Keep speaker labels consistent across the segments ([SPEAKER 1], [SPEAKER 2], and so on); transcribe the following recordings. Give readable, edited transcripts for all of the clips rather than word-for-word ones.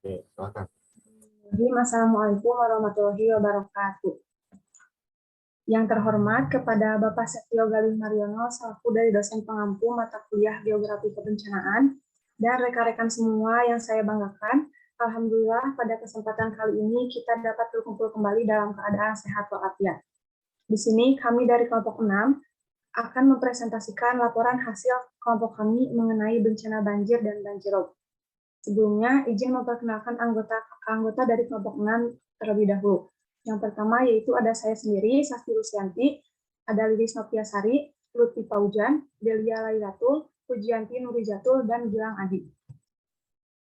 [SPEAKER 1] Oke, silakan.
[SPEAKER 2] Assalamualaikum warahmatullahi wabarakatuh. Yang terhormat kepada Bapak Setio Galih Mariono selaku dari dosen pengampu mata kuliah Geografi Kebencanaan dan rekan-rekan semua yang saya banggakan, Alhamdulillah pada kesempatan kali ini kita dapat berkumpul kembali dalam keadaan sehat walafiat. Di sini kami dari kelompok 6 akan mempresentasikan laporan hasil kelompok kami mengenai bencana banjir dan banjirop. Sebelumnya, izin memperkenalkan anggota dari kelompok 6 terlebih dahulu. Yang pertama yaitu ada saya sendiri, Sasti Lusianti, ada Lilis Nopiasari, Lutfi Paujan, Delia Lailatul, Pujianti Nurijatul, dan Gilang Adi.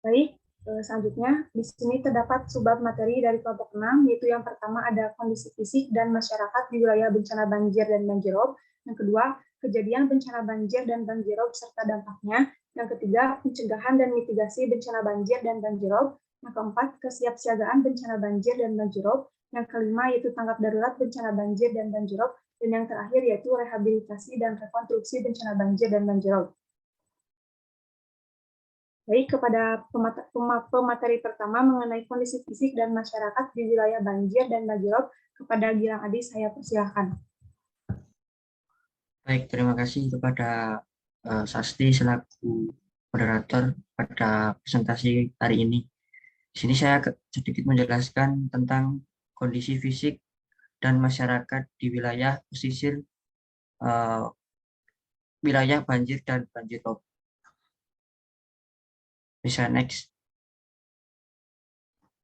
[SPEAKER 2] Baik, selanjutnya di sini terdapat subbab materi dari kelompok 6, yaitu yang pertama ada kondisi fisik dan masyarakat di wilayah bencana banjir dan banjirop. Yang kedua, kejadian bencana banjir dan banjirop serta dampaknya. Yang ketiga, pencegahan dan mitigasi bencana banjir dan banjirop. Yang keempat, kesiapsiagaan bencana banjir dan banjirop. Yang kelima, yaitu tanggap darurat bencana banjir dan banjirop. Dan yang terakhir, yaitu rehabilitasi dan rekonstruksi bencana banjir dan banjirop. Baik, kepada pemateri pertama mengenai kondisi fisik dan masyarakat di wilayah banjir dan banjirop, kepada Gilang Adi, saya persilahkan.
[SPEAKER 3] Baik, terima kasih kepada Sasti selaku moderator pada presentasi hari ini. Di sini saya sedikit menjelaskan tentang kondisi fisik dan masyarakat di wilayah pesisir wilayah banjir dan banjirop. Bisa next.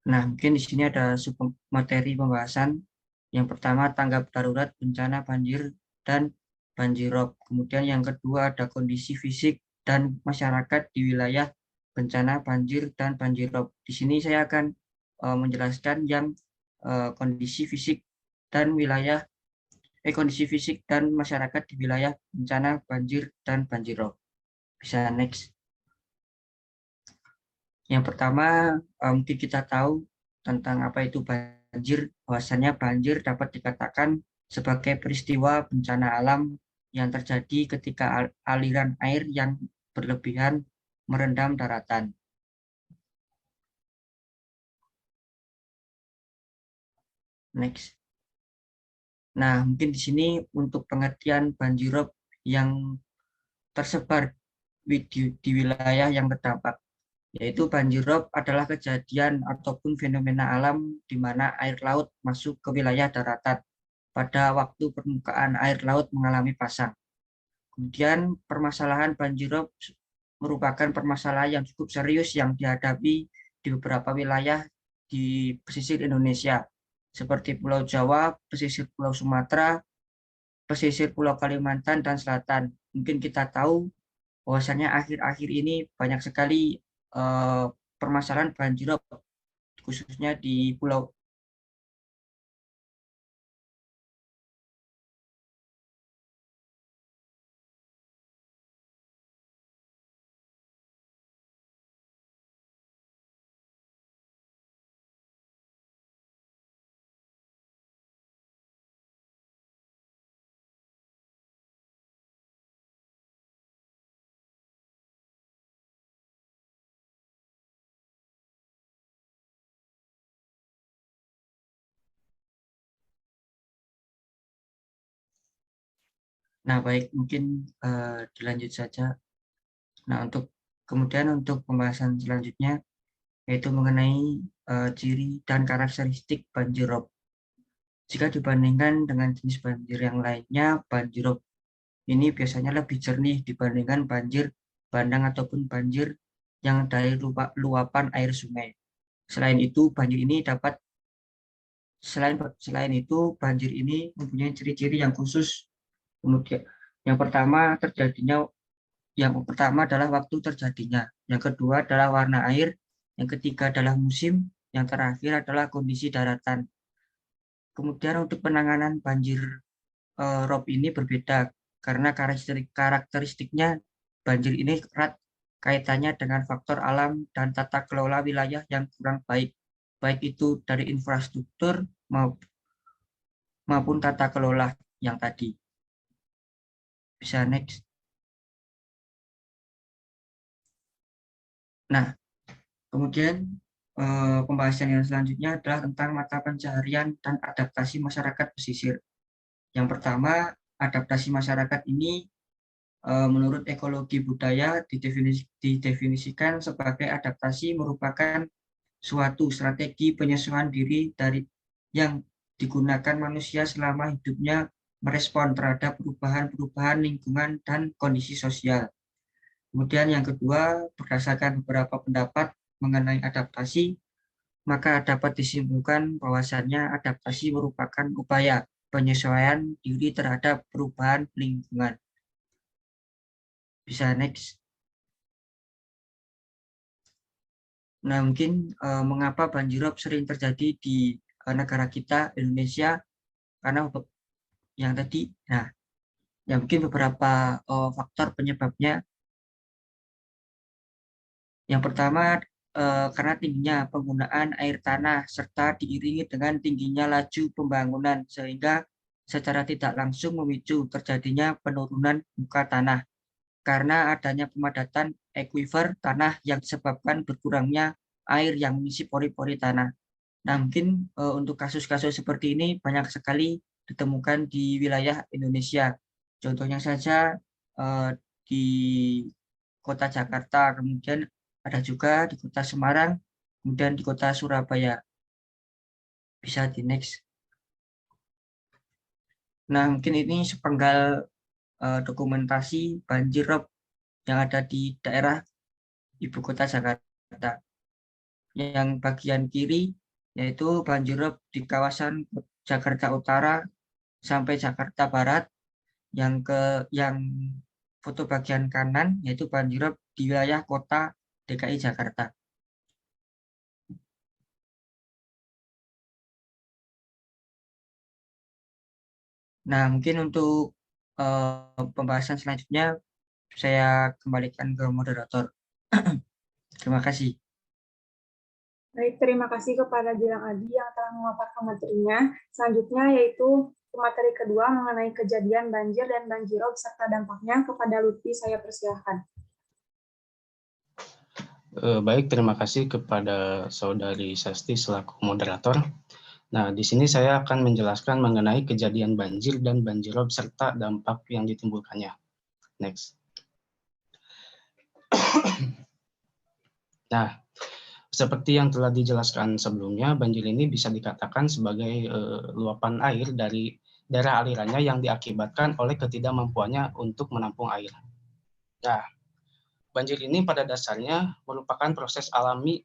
[SPEAKER 3] Nah, mungkin di sini ada materi pembahasan. Yang pertama, tanggap darurat bencana banjir dan banjirop. Kemudian yang kedua ada kondisi fisik dan masyarakat di wilayah bencana banjir dan banjirop. Di sini saya akan menjelaskan yang kondisi fisik dan kondisi fisik dan masyarakat di wilayah bencana banjir dan banjirop. Bisa next. Yang pertama, mungkin kita tahu tentang apa itu banjir. Bahwasannya banjir dapat dikatakan sebagai peristiwa bencana alam yang terjadi ketika aliran air yang berlebihan merendam daratan. Next. Nah, mungkin di sini untuk pengertian banjirop yang tersebar di wilayah yang terdampak, yaitu banjirop adalah kejadian ataupun fenomena alam di mana air laut masuk ke wilayah daratan pada waktu permukaan air laut mengalami pasang. Kemudian permasalahan banjirop merupakan permasalahan yang cukup serius yang dihadapi di beberapa wilayah di pesisir Indonesia, seperti Pulau Jawa, pesisir Pulau Sumatera, pesisir Pulau Kalimantan, dan Selatan. Mungkin kita tahu bahwasannya akhir-akhir ini banyak sekali permasalahan banjirop, khususnya di Pulau. Nah, baik, mungkin dilanjut saja. Nah, kemudian untuk pembahasan selanjutnya yaitu mengenai ciri dan karakteristik banjirop. Jika dibandingkan dengan jenis banjir yang lainnya, banjirop ini biasanya lebih jernih dibandingkan banjir bandang ataupun banjir yang dari luapan air sungai. Selain itu, banjir ini mempunyai ciri-ciri yang khusus. Kemudian yang pertama adalah waktu terjadinya, yang kedua adalah warna air, yang ketiga adalah musim, yang terakhir adalah kondisi daratan. Kemudian untuk penanganan banjir rob ini berbeda karena karakteristiknya banjir ini erat kaitannya dengan faktor alam dan tata kelola wilayah yang kurang baik, baik itu dari infrastruktur maupun tata kelola yang tadi. Bisa next. Nah, kemudian pembahasan yang selanjutnya adalah tentang mata pencaharian dan adaptasi masyarakat pesisir. Yang pertama, adaptasi masyarakat ini menurut ekologi budaya didefinisikan sebagai adaptasi merupakan suatu strategi penyesuaian diri dari yang digunakan manusia selama hidupnya merespon terhadap perubahan-perubahan lingkungan dan kondisi sosial. Kemudian yang kedua, berdasarkan beberapa pendapat mengenai adaptasi, maka dapat disimpulkan bahwasannya adaptasi merupakan upaya penyesuaian diri terhadap perubahan lingkungan. Bisa next. Nah, mungkin mengapa banjirop sering terjadi di negara kita, Indonesia, karena yang tadi, nah, ya mungkin beberapa faktor penyebabnya. Yang pertama, karena tingginya penggunaan air tanah serta diiringi dengan tingginya laju pembangunan sehingga secara tidak langsung memicu terjadinya penurunan muka tanah karena adanya pemadatan ekuifer tanah yang disebabkan berkurangnya air yang mengisi pori-pori tanah. Nah, mungkin untuk kasus-kasus seperti ini banyak sekali ditemukan di wilayah Indonesia. Contohnya saja di kota Jakarta, kemudian ada juga di kota Semarang, kemudian di kota Surabaya. Bisa di next. Nah, mungkin ini sepenggal dokumentasi banjir rob yang ada di daerah ibu kota Jakarta. Yang bagian kiri yaitu banjir rob di kawasan Jakarta Utara sampai Jakarta Barat. Yang foto bagian kanan yaitu banjir rob di wilayah kota DKI Jakarta. Nah, mungkin untuk pembahasan selanjutnya saya kembalikan ke moderator. Terima kasih.
[SPEAKER 2] Baik, terima kasih kepada Gilang Adi yang telah memaparkan materinya. Selanjutnya yaitu materi kedua mengenai kejadian banjir dan banjirop serta dampaknya. Kepada Lutfi saya persilahkan.
[SPEAKER 1] Baik, terima kasih kepada Saudari Sasti selaku moderator. Nah, di sini saya akan menjelaskan mengenai kejadian banjir dan banjirop serta dampak yang ditimbulkannya. Next. Nah, seperti yang telah dijelaskan sebelumnya, banjir ini bisa dikatakan sebagai luapan air dari daerah alirannya yang diakibatkan oleh ketidakmampuannya untuk menampung air. Nah, banjir ini pada dasarnya merupakan proses alamiah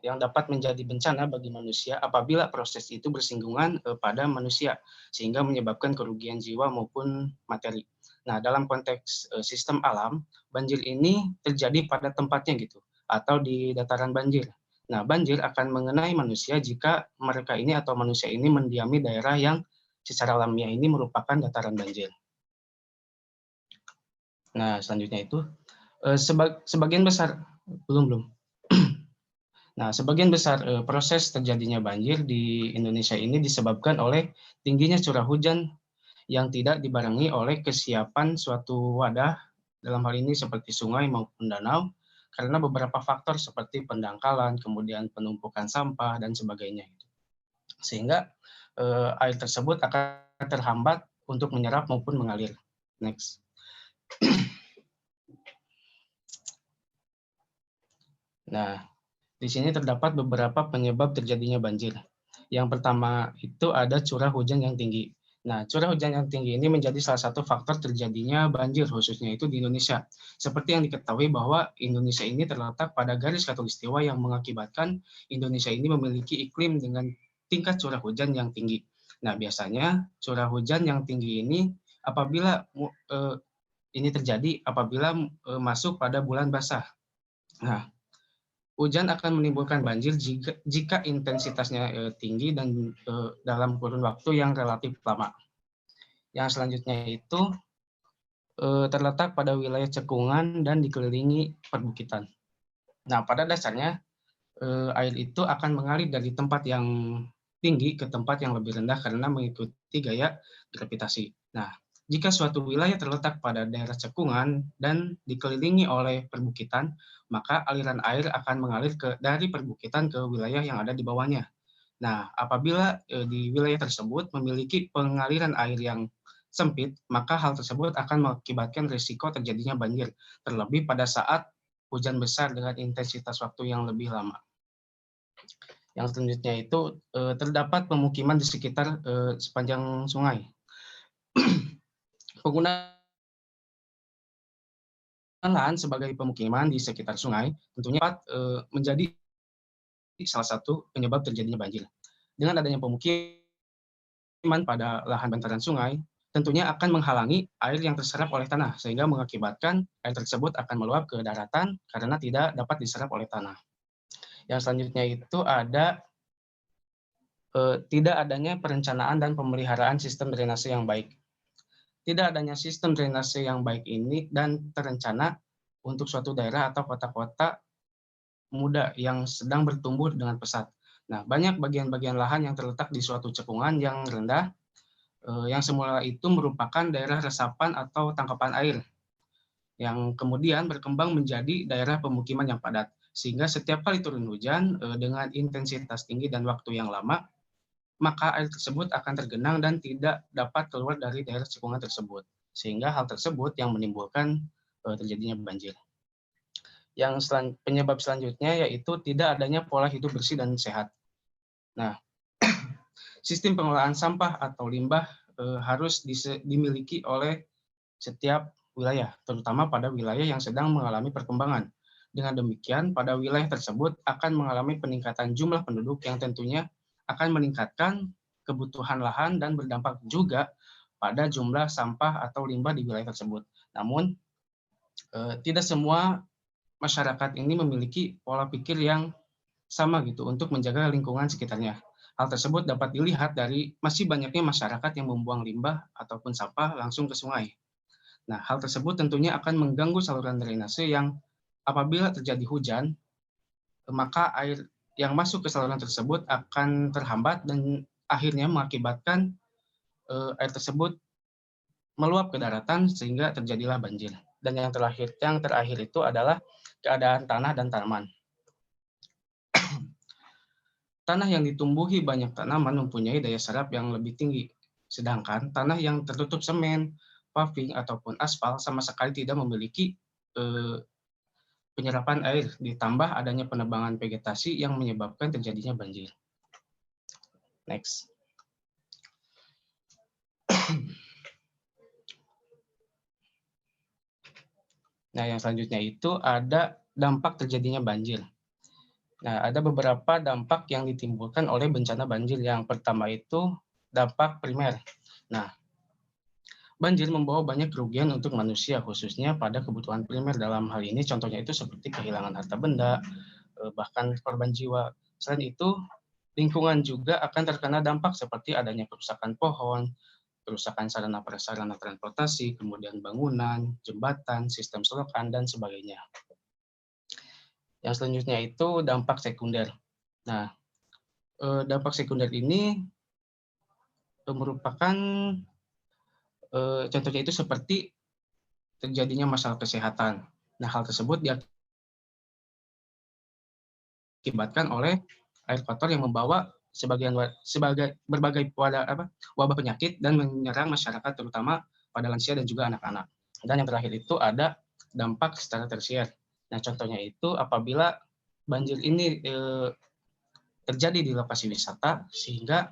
[SPEAKER 1] yang dapat menjadi bencana bagi manusia apabila proses itu bersinggungan pada manusia sehingga menyebabkan kerugian jiwa maupun materi. Nah, dalam konteks sistem alam, banjir ini terjadi pada tempatnya gitu atau di dataran banjir. Nah, banjir akan mengenai manusia jika mereka ini atau manusia ini mendiami daerah yang secara alamiah ini merupakan dataran banjir. Nah, selanjutnya itu sebagian besar belum. Nah, sebagian besar proses terjadinya banjir di Indonesia ini disebabkan oleh tingginya curah hujan yang tidak dibarengi oleh kesiapan suatu wadah, dalam hal ini seperti sungai maupun danau, karena beberapa faktor seperti pendangkalan, kemudian penumpukan sampah, dan sebagainya. Sehingga air tersebut akan terhambat untuk menyerap maupun mengalir. Next. Nah, di sini terdapat beberapa penyebab terjadinya banjir. Yang pertama itu ada curah hujan yang tinggi. Nah, curah hujan yang tinggi ini menjadi salah satu faktor terjadinya banjir, khususnya itu di Indonesia. Seperti yang diketahui bahwa Indonesia ini terletak pada garis khatulistiwa yang mengakibatkan Indonesia ini memiliki iklim dengan tingkat curah hujan yang tinggi. Nah, biasanya curah hujan yang tinggi ini apabila ini terjadi apabila masuk pada bulan basah. Nah, hujan akan menimbulkan banjir jika intensitasnya tinggi dan dalam kurun waktu yang relatif lama. Yang selanjutnya itu terletak pada wilayah cekungan dan dikelilingi perbukitan. Nah, pada dasarnya air itu akan mengalir dari tempat yang tinggi ke tempat yang lebih rendah karena mengikuti gaya gravitasi. Nah, jika suatu wilayah terletak pada daerah cekungan dan dikelilingi oleh perbukitan, maka aliran air akan mengalir dari perbukitan ke wilayah yang ada di bawahnya. Nah, apabila di wilayah tersebut memiliki pengaliran air yang sempit, maka hal tersebut akan mengakibatkan risiko terjadinya banjir, terlebih pada saat hujan besar dengan intensitas waktu yang lebih lama. Yang selanjutnya itu terdapat pemukiman di sekitar sepanjang sungai. Penggunaan lahan sebagai pemukiman di sekitar sungai tentunya dapat menjadi salah satu penyebab terjadinya banjir. Dengan adanya pemukiman pada lahan bantaran sungai, tentunya akan menghalangi air yang terserap oleh tanah, sehingga mengakibatkan air tersebut akan meluap ke daratan karena tidak dapat diserap oleh tanah. Yang selanjutnya itu ada tidak adanya perencanaan dan pemeliharaan sistem drainase yang baik. Tidak adanya sistem drainase yang baik ini dan terencana untuk suatu daerah atau kota-kota muda yang sedang bertumbuh dengan pesat. Nah, banyak bagian-bagian lahan yang terletak di suatu cekungan yang rendah, yang semula itu merupakan daerah resapan atau tangkapan air, yang kemudian berkembang menjadi daerah pemukiman yang padat. Sehingga setiap kali turun hujan dengan intensitas tinggi dan waktu yang lama, maka air tersebut akan tergenang dan tidak dapat keluar dari daerah cekungan tersebut. Sehingga hal tersebut yang menimbulkan terjadinya banjir. Yang penyebab selanjutnya yaitu tidak adanya pola hidup bersih dan sehat. Nah, sistem pengelolaan sampah atau limbah harus dimiliki oleh setiap wilayah, terutama pada wilayah yang sedang mengalami perkembangan. Dengan demikian, pada wilayah tersebut akan mengalami peningkatan jumlah penduduk yang tentunya akan meningkatkan kebutuhan lahan dan berdampak juga pada jumlah sampah atau limbah di wilayah tersebut. Namun, tidak semua masyarakat ini memiliki pola pikir yang sama gitu untuk menjaga lingkungan sekitarnya. Hal tersebut dapat dilihat dari masih banyaknya masyarakat yang membuang limbah ataupun sampah langsung ke sungai. Nah, hal tersebut tentunya akan mengganggu saluran drainase yang apabila terjadi hujan, maka air yang masuk ke saluran tersebut akan terhambat dan akhirnya mengakibatkan air tersebut meluap ke daratan sehingga terjadilah banjir. Dan yang terakhir itu adalah keadaan tanah dan tanaman. Tanah yang ditumbuhi banyak tanaman mempunyai daya serap yang lebih tinggi, sedangkan tanah yang tertutup semen, paving, ataupun aspal sama sekali tidak memiliki penyerapan air, ditambah adanya penebangan vegetasi yang menyebabkan terjadinya banjir. Next. Nah, yang selanjutnya itu ada dampak terjadinya banjir. Nah, ada beberapa dampak yang ditimbulkan oleh bencana banjir. Yang pertama itu dampak primer. Nah, banjir membawa banyak kerugian untuk manusia, khususnya pada kebutuhan primer. Dalam hal ini contohnya itu seperti kehilangan harta benda, bahkan korban jiwa. Selain itu, lingkungan juga akan terkena dampak seperti adanya kerusakan pohon, kerusakan sarana prasarana transportasi, kemudian bangunan, jembatan, sistem selokan, dan sebagainya. Yang selanjutnya itu dampak sekunder. Nah, dampak sekunder ini merupakan contohnya itu seperti terjadinya masalah kesehatan. Nah, hal tersebut diakibatkan oleh air kotor yang membawa berbagai wabah penyakit dan menyerang masyarakat terutama pada lansia dan juga anak-anak. Dan yang terakhir itu ada dampak secara tersier. Nah, contohnya itu apabila banjir ini terjadi di lokasi wisata sehingga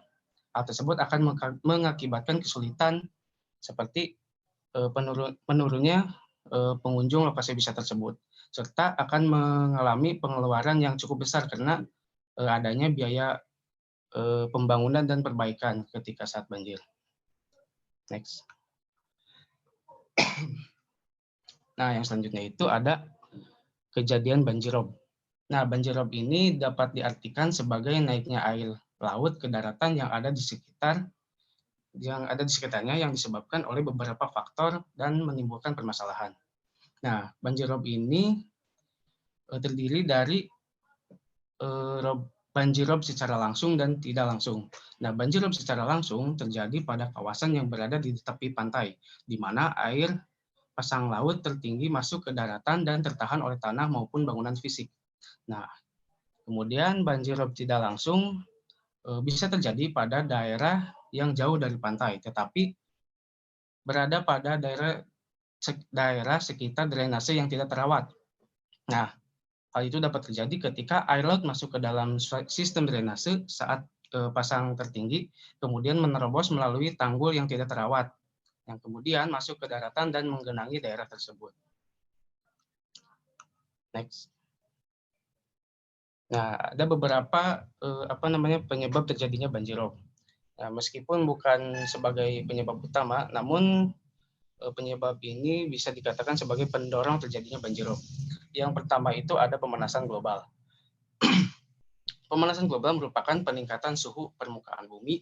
[SPEAKER 1] hal tersebut akan mengakibatkan kesulitan seperti menurunnya pengunjung lokasi wisata tersebut, serta akan mengalami pengeluaran yang cukup besar karena adanya biaya pembangunan dan perbaikan ketika saat banjir. Next. Nah, yang selanjutnya itu ada kejadian banjirop. Nah, banjirop ini dapat diartikan sebagai naiknya air laut ke daratan yang ada di sekitarnya yang disebabkan oleh beberapa faktor dan menimbulkan permasalahan. Nah, banjirop ini terdiri dari banjirop secara langsung dan tidak langsung. Nah, banjirop secara langsung terjadi pada kawasan yang berada di tepi pantai, di mana air pasang laut tertinggi masuk ke daratan dan tertahan oleh tanah maupun bangunan fisik. Nah, kemudian banjirop tidak langsung bisa terjadi pada daerah yang jauh dari pantai, tetapi berada pada daerah sekitar drainase yang tidak terawat. Nah, hal itu dapat terjadi ketika air laut masuk ke dalam sistem drainase saat pasang tertinggi, kemudian menerobos melalui tanggul yang tidak terawat, yang kemudian masuk ke daratan dan menggenangi daerah tersebut. Next. Nah, ada beberapa penyebab terjadinya banjirop. Nah, meskipun bukan sebagai penyebab utama, namun penyebab ini bisa dikatakan sebagai pendorong terjadinya banjirop. Yang pertama itu ada pemanasan global. Pemanasan global merupakan peningkatan suhu permukaan bumi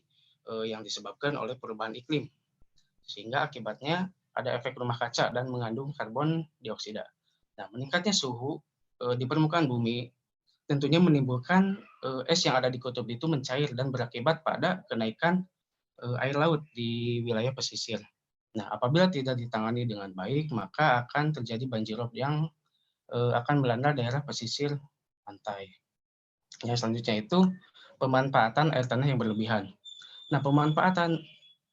[SPEAKER 1] yang disebabkan oleh perubahan iklim, sehingga akibatnya ada efek rumah kaca dan mengandung karbon dioksida. Nah, meningkatnya suhu di permukaan bumi tentunya menimbulkan es yang ada di kutub itu mencair dan berakibat pada kenaikan air laut di wilayah pesisir. Nah, apabila tidak ditangani dengan baik, maka akan terjadi banjirop yang akan melanda daerah pesisir pantai. Yang selanjutnya itu pemanfaatan air tanah yang berlebihan. Nah, pemanfaatan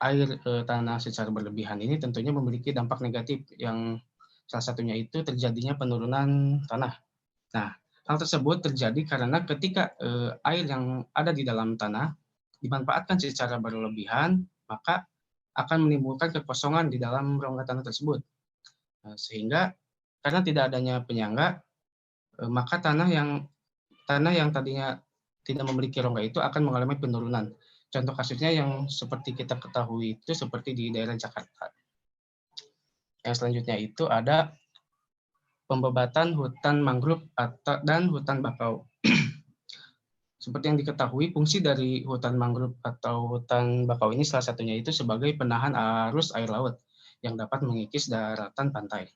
[SPEAKER 1] air tanah secara berlebihan ini tentunya memiliki dampak negatif yang salah satunya itu terjadinya penurunan tanah. Nah, hal tersebut terjadi karena ketika air yang ada di dalam tanah dimanfaatkan secara berlebihan, maka akan menimbulkan kekosongan di dalam rongga tanah tersebut. Sehingga karena tidak adanya penyangga, maka tanah yang tadinya tidak memiliki rongga itu akan mengalami penurunan. Contoh kasusnya yang seperti kita ketahui itu seperti di daerah Jakarta. Yang selanjutnya itu ada pembebatan hutan mangrove dan hutan bakau. Seperti yang diketahui, fungsi dari hutan mangrove atau hutan bakau ini salah satunya itu sebagai penahan arus air laut yang dapat mengikis daratan pantai.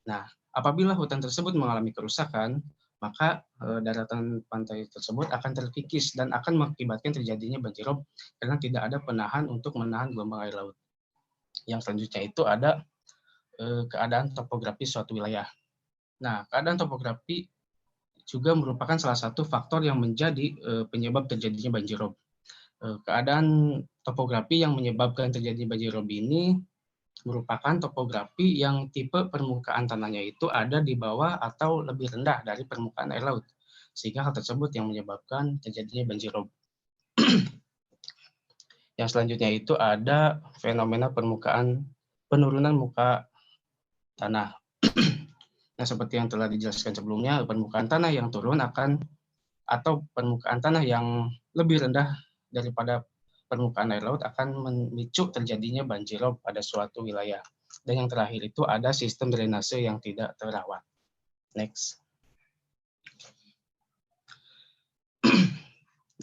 [SPEAKER 1] Nah, apabila hutan tersebut mengalami kerusakan, maka daratan pantai tersebut akan terkikis dan akan mengakibatkan terjadinya banjirop karena tidak ada penahan untuk menahan gelombang air laut. Yang selanjutnya itu ada keadaan topografi suatu wilayah. Nah, keadaan topografi juga merupakan salah satu faktor yang menjadi penyebab terjadinya banjirop. Keadaan topografi yang menyebabkan terjadinya banjirop ini merupakan topografi yang tipe permukaan tanahnya itu ada di bawah atau lebih rendah dari permukaan air laut, sehingga hal tersebut yang menyebabkan terjadinya banjirop. Yang selanjutnya itu ada fenomena penurunan muka tanah. Nah, seperti yang telah dijelaskan sebelumnya, permukaan tanah yang turun atau permukaan tanah yang lebih rendah daripada permukaan air laut akan memicu terjadinya banjirop pada suatu wilayah. Dan yang terakhir itu ada sistem drainase yang tidak terawat. Next.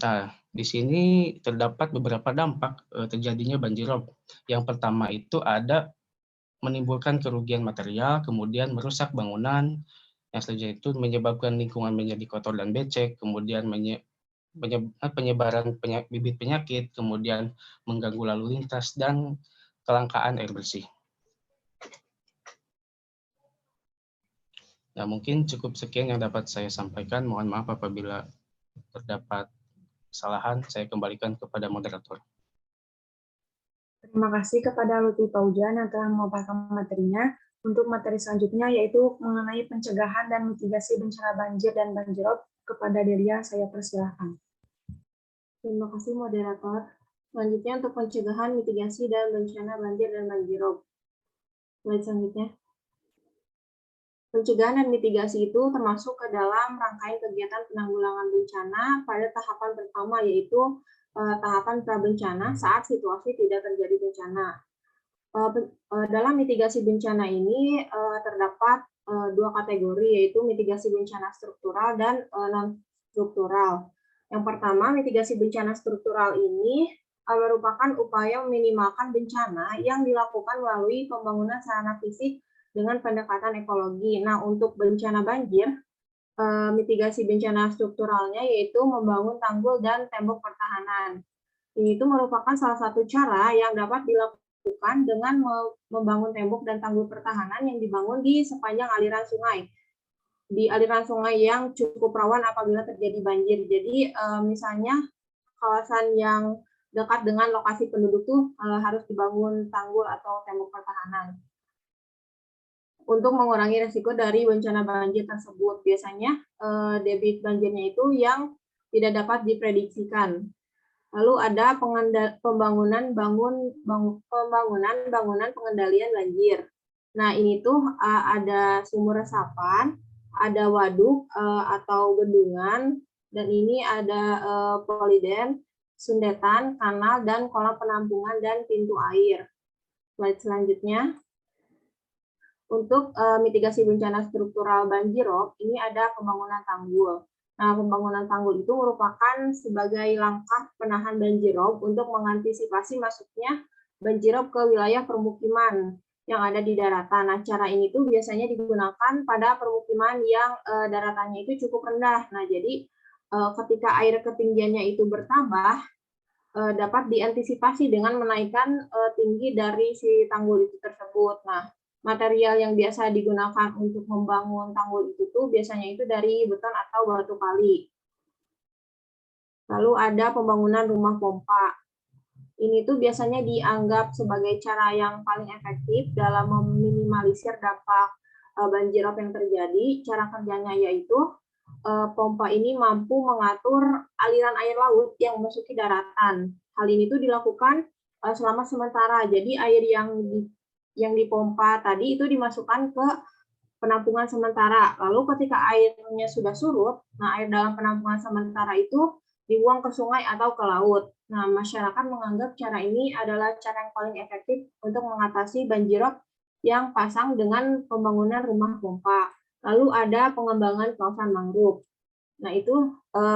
[SPEAKER 1] Nah, di sini terdapat beberapa dampak terjadinya banjirop. Yang pertama itu ada menimbulkan kerugian material, kemudian merusak bangunan, yang selanjutnya itu menyebabkan lingkungan menjadi kotor dan becek, kemudian penyebaran bibit penyakit, kemudian mengganggu lalu lintas, dan kelangkaan air bersih. Nah, mungkin cukup sekian yang dapat saya sampaikan. Mohon maaf apabila terdapat kesalahan. Saya kembalikan kepada moderator.
[SPEAKER 2] Terima kasih kepada Lutfi Paujan yang telah memaparkan materinya. Untuk materi selanjutnya yaitu mengenai pencegahan dan mitigasi bencana banjir dan banjirop. Kepada Delia, saya persilahkan.
[SPEAKER 4] Terima kasih moderator. Selanjutnya untuk pencegahan, mitigasi, dan bencana banjir dan banjirop. Slide selanjutnya. Pencegahan dan mitigasi itu termasuk ke dalam rangkaian kegiatan penanggulangan bencana pada tahapan pertama, yaitu tahapan prabencana saat situasi tidak terjadi bencana. Dalam mitigasi bencana ini terdapat dua kategori, yaitu mitigasi bencana struktural dan non-struktural. Yang pertama, mitigasi bencana struktural ini merupakan upaya meminimalkan bencana yang dilakukan melalui pembangunan sarana fisik dengan pendekatan ekologi. Nah, untuk bencana banjir, mitigasi bencana strukturalnya, yaitu membangun tanggul dan tembok pertahanan. Ini itu merupakan salah satu cara yang dapat dilakukan dengan membangun tembok dan tanggul pertahanan yang dibangun di sepanjang aliran sungai. Di aliran sungai yang cukup rawan apabila terjadi banjir. Jadi misalnya kawasan yang dekat dengan lokasi penduduk tuh harus dibangun tanggul atau tembok pertahanan untuk mengurangi risiko dari bencana banjir tersebut. Biasanya debit banjirnya itu yang tidak dapat diprediksikan. Lalu ada pembangunan bangunan pengendalian banjir. Nah, ini tuh ada sumur resapan, ada waduk atau bendungan, dan ini ada poliden, sundetan, kanal, dan kolam penampungan dan pintu air. Slide selanjutnya. Untuk mitigasi bencana struktural banjirop, ini ada pembangunan tanggul. Nah, pembangunan tanggul itu merupakan sebagai langkah penahan banjirop untuk mengantisipasi masuknya banjirop ke wilayah permukiman yang ada di daratan. Nah, cara ini tuh biasanya digunakan pada permukiman yang daratannya itu cukup rendah. Nah, jadi ketika air ketinggiannya itu bertambah, dapat diantisipasi dengan menaikkan tinggi dari si tanggul itu tersebut. Nah, material yang biasa digunakan untuk membangun tanggul itu tuh biasanya itu dari beton atau batu kali. Lalu ada pembangunan rumah pompa. Ini tuh biasanya dianggap sebagai cara yang paling efektif dalam meminimalisir dampak banjirop yang terjadi. Cara kerjanya yaitu pompa ini mampu mengatur aliran air laut yang memasuki daratan. Hal ini tuh dilakukan selama sementara. Jadi air yang dipompa tadi itu dimasukkan ke penampungan sementara. Lalu ketika airnya sudah surut, nah air dalam penampungan sementara itu dibuang ke sungai atau ke laut. Nah, masyarakat menganggap cara ini adalah cara yang paling efektif untuk mengatasi banjirop yang pasang dengan pembangunan rumah pompa. Lalu ada pengembangan kawasan mangrove. Nah, itu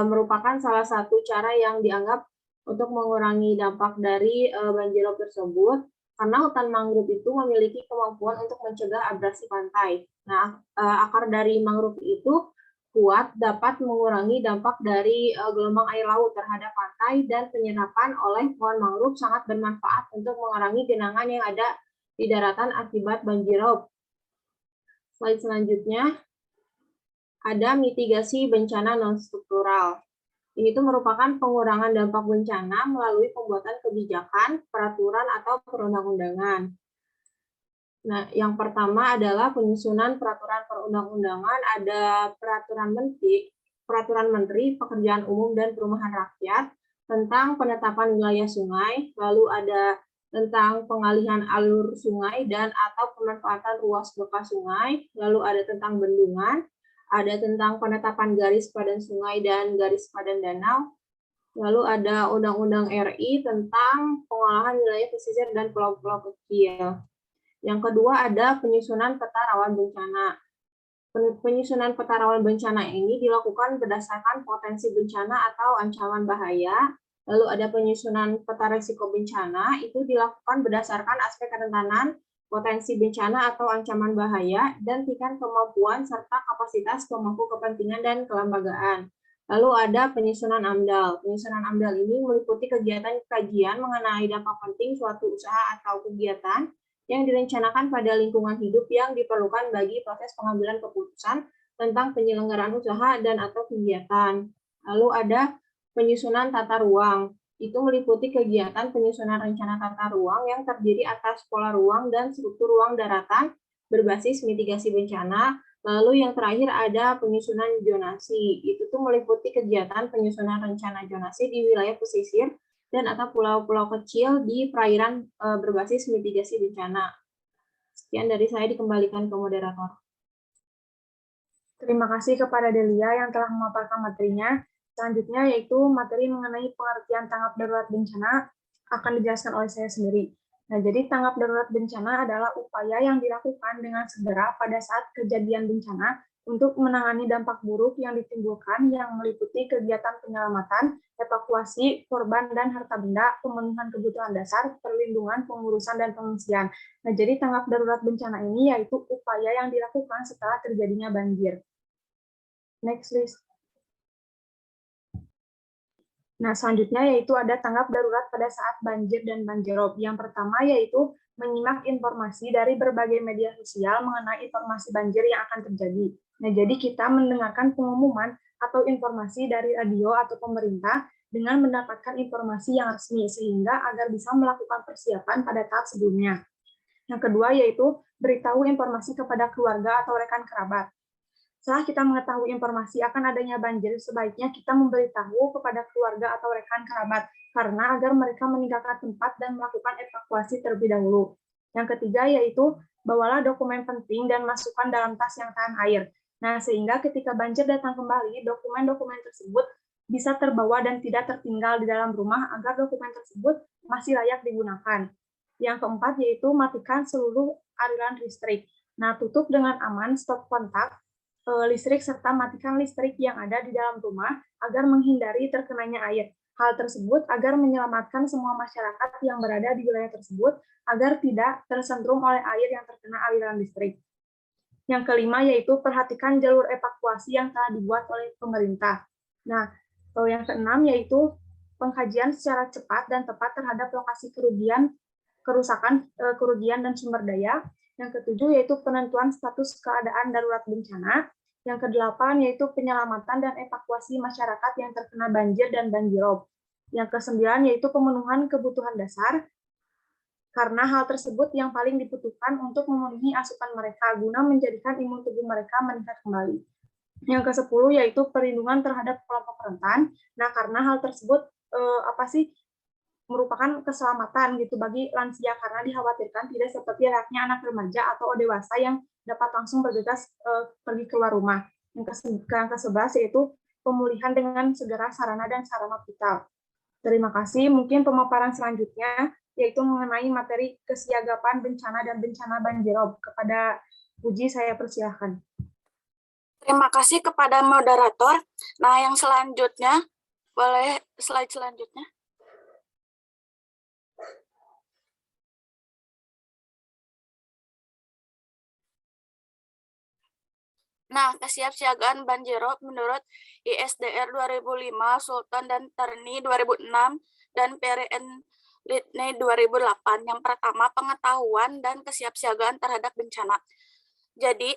[SPEAKER 4] merupakan salah satu cara yang dianggap untuk mengurangi dampak dari banjirop tersebut. Karena hutan mangrove itu memiliki kemampuan untuk mencegah abrasi pantai. Nah, akar dari mangrove itu kuat dapat mengurangi dampak dari gelombang air laut terhadap pantai, dan penyerapan oleh pohon mangrove sangat bermanfaat untuk mengurangi genangan yang ada di daratan akibat banjirop. Slide selanjutnya, ada mitigasi bencana non-struktural. Ini itu merupakan pengurangan dampak bencana melalui pembuatan kebijakan, peraturan, atau perundang-undangan. Nah, yang pertama adalah penyusunan peraturan perundang-undangan. Ada peraturan menteri pekerjaan umum dan perumahan rakyat tentang penetapan wilayah sungai, lalu ada tentang pengalihan alur sungai dan atau pemanfaatan ruas bekas sungai, lalu ada tentang bendungan, ada tentang penetapan garis padan sungai dan garis padan danau, lalu ada Undang-Undang RI tentang pengolahan wilayah pesisir dan pulau-pulau kecil. Yang kedua ada penyusunan peta rawan bencana. Penyusunan peta rawan bencana ini dilakukan berdasarkan potensi bencana atau ancaman bahaya. Lalu ada penyusunan peta risiko bencana, itu dilakukan berdasarkan aspek kerentanan, potensi bencana atau ancaman bahaya, dan tingkat kemampuan serta kapasitas pemangku kepentingan dan kelembagaan. Lalu ada penyusunan AMDAL. Penyusunan AMDAL ini meliputi kegiatan kajian mengenai dampak penting suatu usaha atau kegiatan yang direncanakan pada lingkungan hidup yang diperlukan bagi proses pengambilan keputusan tentang penyelenggaraan usaha dan atau kegiatan. Lalu ada penyusunan tata ruang. Itu meliputi kegiatan penyusunan rencana tata ruang yang terdiri atas pola ruang dan struktur ruang daratan berbasis mitigasi bencana. Lalu yang terakhir ada penyusunan zonasi. Itu tuh meliputi kegiatan penyusunan rencana zonasi di wilayah pesisir dan atau pulau-pulau kecil di perairan berbasis mitigasi bencana. Sekian dari saya, dikembalikan ke moderator.
[SPEAKER 2] Terima kasih kepada Delia yang telah memaparkan materinya. Selanjutnya yaitu materi mengenai pengertian tanggap darurat bencana akan dijelaskan oleh saya sendiri. Nah, jadi tanggap darurat bencana adalah upaya yang dilakukan dengan segera pada saat kejadian bencana untuk menangani dampak buruk yang ditimbulkan yang meliputi kegiatan penyelamatan, evakuasi, korban dan harta benda, pemenuhan kebutuhan dasar, perlindungan, pengurusan, dan pengungsian. Nah, jadi tanggap darurat bencana ini yaitu upaya yang dilakukan setelah terjadinya banjir. Next, please. Nah, selanjutnya yaitu ada tanggap darurat pada saat banjir dan banjirop. Yang pertama yaitu menyimak informasi dari berbagai media sosial mengenai informasi banjir yang akan terjadi. Nah, jadi kita mendengarkan pengumuman atau informasi dari radio atau pemerintah dengan mendapatkan informasi yang resmi sehingga agar bisa melakukan persiapan pada tahap sebelumnya. Yang kedua yaitu beritahu informasi kepada keluarga atau rekan kerabat. Setelah kita mengetahui informasi akan adanya banjir, sebaiknya kita memberitahu kepada keluarga atau rekan kerabat, karena agar mereka meninggalkan tempat dan melakukan evakuasi terlebih dahulu. Yang ketiga yaitu, bawalah dokumen penting dan masukkan dalam tas yang tahan air. Nah, sehingga ketika banjir datang kembali, dokumen-dokumen tersebut bisa terbawa dan tidak tertinggal di dalam rumah agar dokumen tersebut masih layak digunakan. Yang keempat yaitu matikan seluruh aliran listrik. Nah, tutup dengan aman stop kontak listrik serta matikan listrik yang ada di dalam rumah agar menghindari terkenanya air. Hal tersebut agar menyelamatkan semua masyarakat yang berada di wilayah tersebut agar tidak tersentrum oleh air yang terkena aliran listrik. Yang kelima yaitu perhatikan jalur evakuasi yang telah dibuat oleh pemerintah. Nah, yang keenam yaitu pengkajian secara cepat dan tepat terhadap lokasi kerugian dan sumber daya. Yang ketujuh yaitu penentuan status keadaan darurat bencana. Yang kedelapan yaitu penyelamatan dan evakuasi masyarakat yang terkena banjir dan banjirop. Yang kesembilan yaitu pemenuhan kebutuhan dasar, karena hal tersebut yang paling dibutuhkan untuk memenuhi asupan mereka guna menjadikan imun tubuh mereka meningkat kembali. Yang ke-10 yaitu perlindungan terhadap kelompok rentan. Nah, karena hal tersebut merupakan keselamatan gitu bagi lansia karena dikhawatirkan tidak seperti layaknya anak remaja atau dewasa yang dapat langsung bergegas pergi keluar rumah. Yang ke-11 yaitu pemulihan dengan segera sarana dan sarana vital. Terima kasih. Mungkin pemaparan selanjutnya yaitu mengenai materi kesiagapan bencana dan bencana banjirop. Kepada Puji saya persilahkan.
[SPEAKER 5] Terima kasih kepada moderator. Nah, yang selanjutnya, boleh slide selanjutnya. Nah, kesiapsiagaan banjirop menurut ISDR 2005, Sultan dan Tarni 2006, dan PRN Litni 2008. Yang pertama, pengetahuan dan kesiapsiagaan terhadap bencana. Jadi,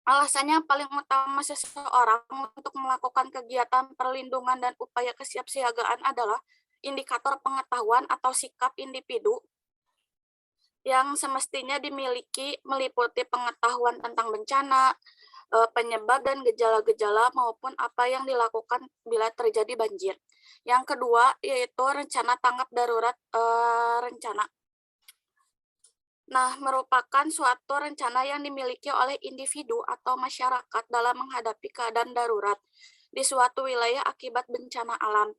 [SPEAKER 5] alasannya paling utama seseorang untuk melakukan kegiatan perlindungan dan upaya kesiapsiagaan adalah indikator pengetahuan atau sikap individu yang semestinya dimiliki meliputi pengetahuan tentang bencana, penyebab dan gejala-gejala maupun apa yang dilakukan bila terjadi banjir. Yang kedua yaitu rencana tanggap darurat rencana. Nah, merupakan suatu rencana yang dimiliki oleh individu atau masyarakat dalam menghadapi keadaan darurat di suatu wilayah akibat bencana alam.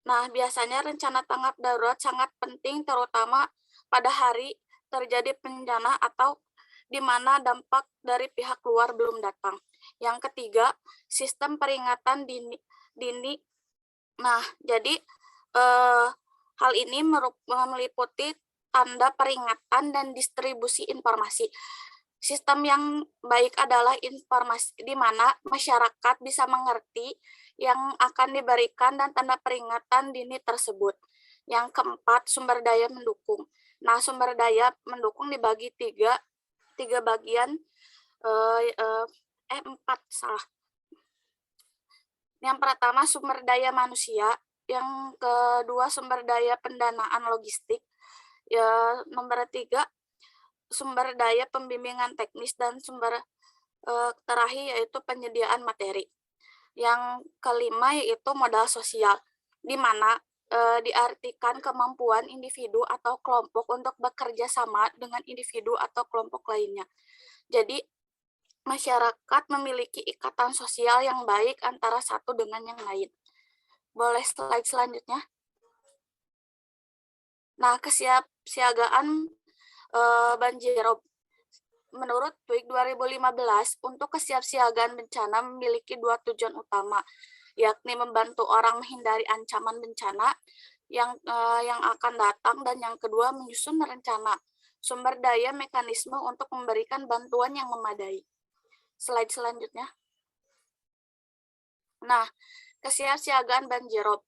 [SPEAKER 5] Nah, biasanya rencana tanggap darurat sangat penting terutama pada hari terjadi bencana atau di mana dampak dari pihak luar belum datang. Yang ketiga, sistem peringatan dini. Nah, jadi hal ini meliputi tanda peringatan dan distribusi informasi. Sistem yang baik adalah informasi di mana masyarakat bisa mengerti yang akan diberikan dan tanda peringatan dini tersebut. Yang keempat, sumber daya mendukung. Nah, sumber daya mendukung dibagi tiga bagian, empat salah. Yang pertama sumber daya manusia, yang kedua sumber daya pendanaan logistik, ya nomor 3 sumber daya pembimbingan teknis, dan sumber terakhir yaitu penyediaan materi. Yang kelima yaitu modal sosial, di mana diartikan kemampuan individu atau kelompok untuk bekerja sama dengan individu atau kelompok lainnya. Jadi, masyarakat memiliki ikatan sosial yang baik antara satu dengan yang lain. Boleh slide selanjutnya. Nah, kesiapsiagaan banjirop. Menurut TWIG 2015, untuk kesiapsiagaan bencana memiliki 2 tujuan utama, yakni membantu orang menghindari ancaman bencana yang akan datang, dan yang kedua menyusun rencana sumber daya mekanisme untuk memberikan bantuan yang memadai. Slide selanjutnya. Nah, kesiapsiagaan banjirop.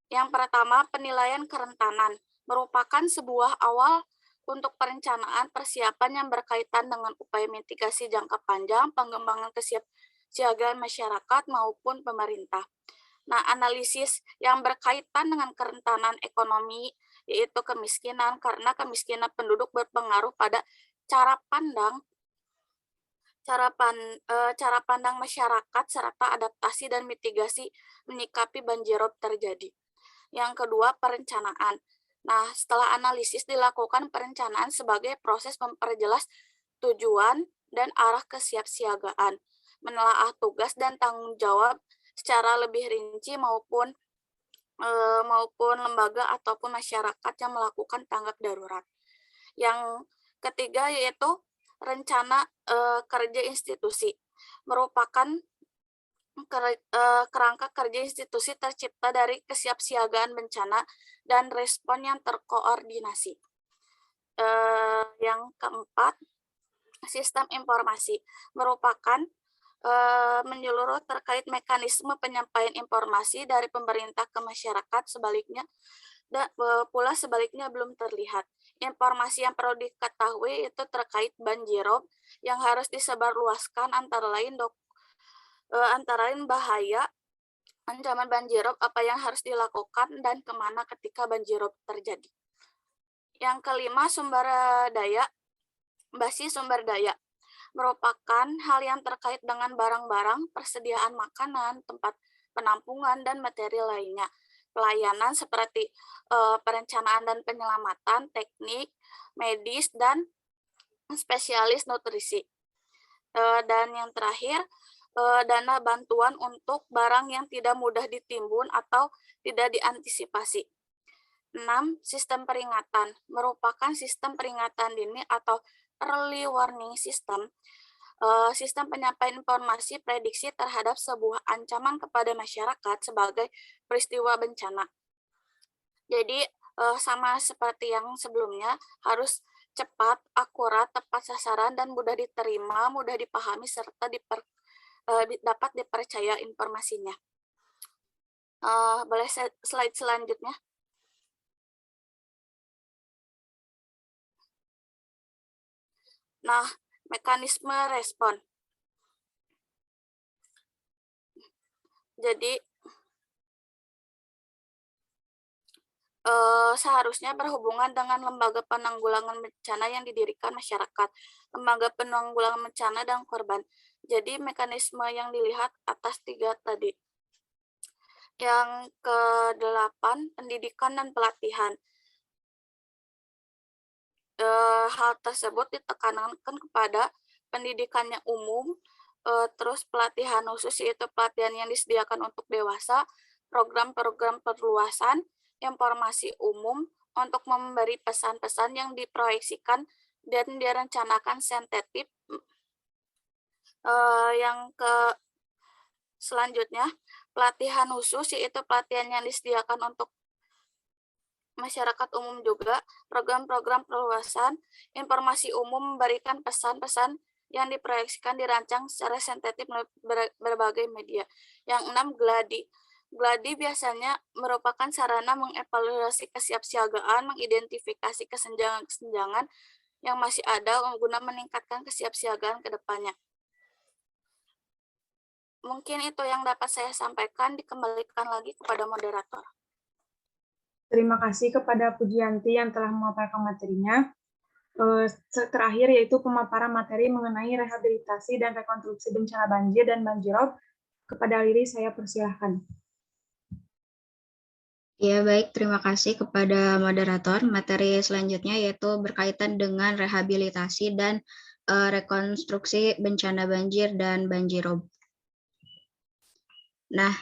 [SPEAKER 5] Yang pertama, penilaian kerentanan merupakan sebuah awal untuk perencanaan persiapan yang berkaitan dengan upaya mitigasi jangka panjang, pengembangan kesiapsiagaan masyarakat maupun pemerintah. Nah, analisis yang berkaitan dengan kerentanan ekonomi, yaitu kemiskinan, karena kemiskinan penduduk berpengaruh pada cara pandang masyarakat serta adaptasi dan mitigasi menyikapi banjirop terjadi. Yang kedua, perencanaan. Nah, setelah analisis dilakukan perencanaan sebagai proses memperjelas tujuan dan arah kesiapsiagaan, menelaah tugas dan tanggung jawab secara lebih rinci maupun lembaga ataupun masyarakat yang melakukan tanggap darurat. Yang ketiga yaitu rencana kerja institusi, merupakan kerangka kerja institusi tercipta dari kesiapsiagaan bencana dan respon yang terkoordinasi. Yang keempat, sistem informasi merupakan menyeluruh terkait mekanisme penyampaian informasi dari pemerintah ke masyarakat, sebaliknya belum terlihat. Informasi yang perlu diketahui itu terkait banjirop yang harus disebarluaskan antara lain bahaya, ancaman banjirop, apa yang harus dilakukan, dan kemana ketika banjirop terjadi. Yang kelima, basis sumber daya merupakan hal yang terkait dengan barang-barang, persediaan makanan, tempat penampungan, dan materi lainnya. Pelayanan seperti perencanaan dan penyelamatan, teknik, medis, dan spesialis nutrisi. Dan yang terakhir, dana bantuan untuk barang yang tidak mudah ditimbun atau tidak diantisipasi. 6. Sistem peringatan merupakan sistem peringatan dini atau early warning system, sistem penyampaian informasi prediksi terhadap sebuah ancaman kepada masyarakat sebagai peristiwa bencana. Jadi sama seperti yang sebelumnya, harus cepat, akurat, tepat sasaran, dan mudah diterima, mudah dipahami, serta dapat dipercaya informasinya. Boleh slide selanjutnya? Nah, mekanisme respon. Jadi, seharusnya berhubungan dengan lembaga penanggulangan bencana yang didirikan masyarakat, lembaga penanggulangan bencana dan korban. Jadi, mekanisme yang dilihat atas 3 tadi. Yang ke-8, pendidikan dan pelatihan. Hal tersebut ditekankan kepada pendidikannya umum, terus pelatihan khusus yaitu pelatihan yang disediakan untuk dewasa, program-program perluasan, informasi umum untuk memberi pesan-pesan yang diproyeksikan dan direncanakan sensitif. Yang selanjutnya, pelatihan khusus yaitu pelatihan yang disediakan untuk masyarakat umum juga, program-program perluasan, informasi umum memberikan pesan-pesan yang diproyeksikan dirancang secara sensitif melalui berbagai media. Yang 6, gladi. Gladi biasanya merupakan sarana mengevaluasi kesiapsiagaan, mengidentifikasi kesenjangan-kesenjangan yang masih ada guna meningkatkan kesiapsiagaan ke depannya. Mungkin itu yang dapat saya sampaikan, dikembalikan lagi kepada moderator.
[SPEAKER 2] Terima kasih kepada Pujianti yang telah memaparkan materinya. Terakhir yaitu pemaparan materi mengenai rehabilitasi dan rekonstruksi bencana banjir dan banjirop. Kepada Riri saya persilahkan.
[SPEAKER 6] Ya, baik. Terima kasih kepada moderator. Materi selanjutnya yaitu berkaitan dengan rehabilitasi dan rekonstruksi bencana banjir dan banjirop. Nah,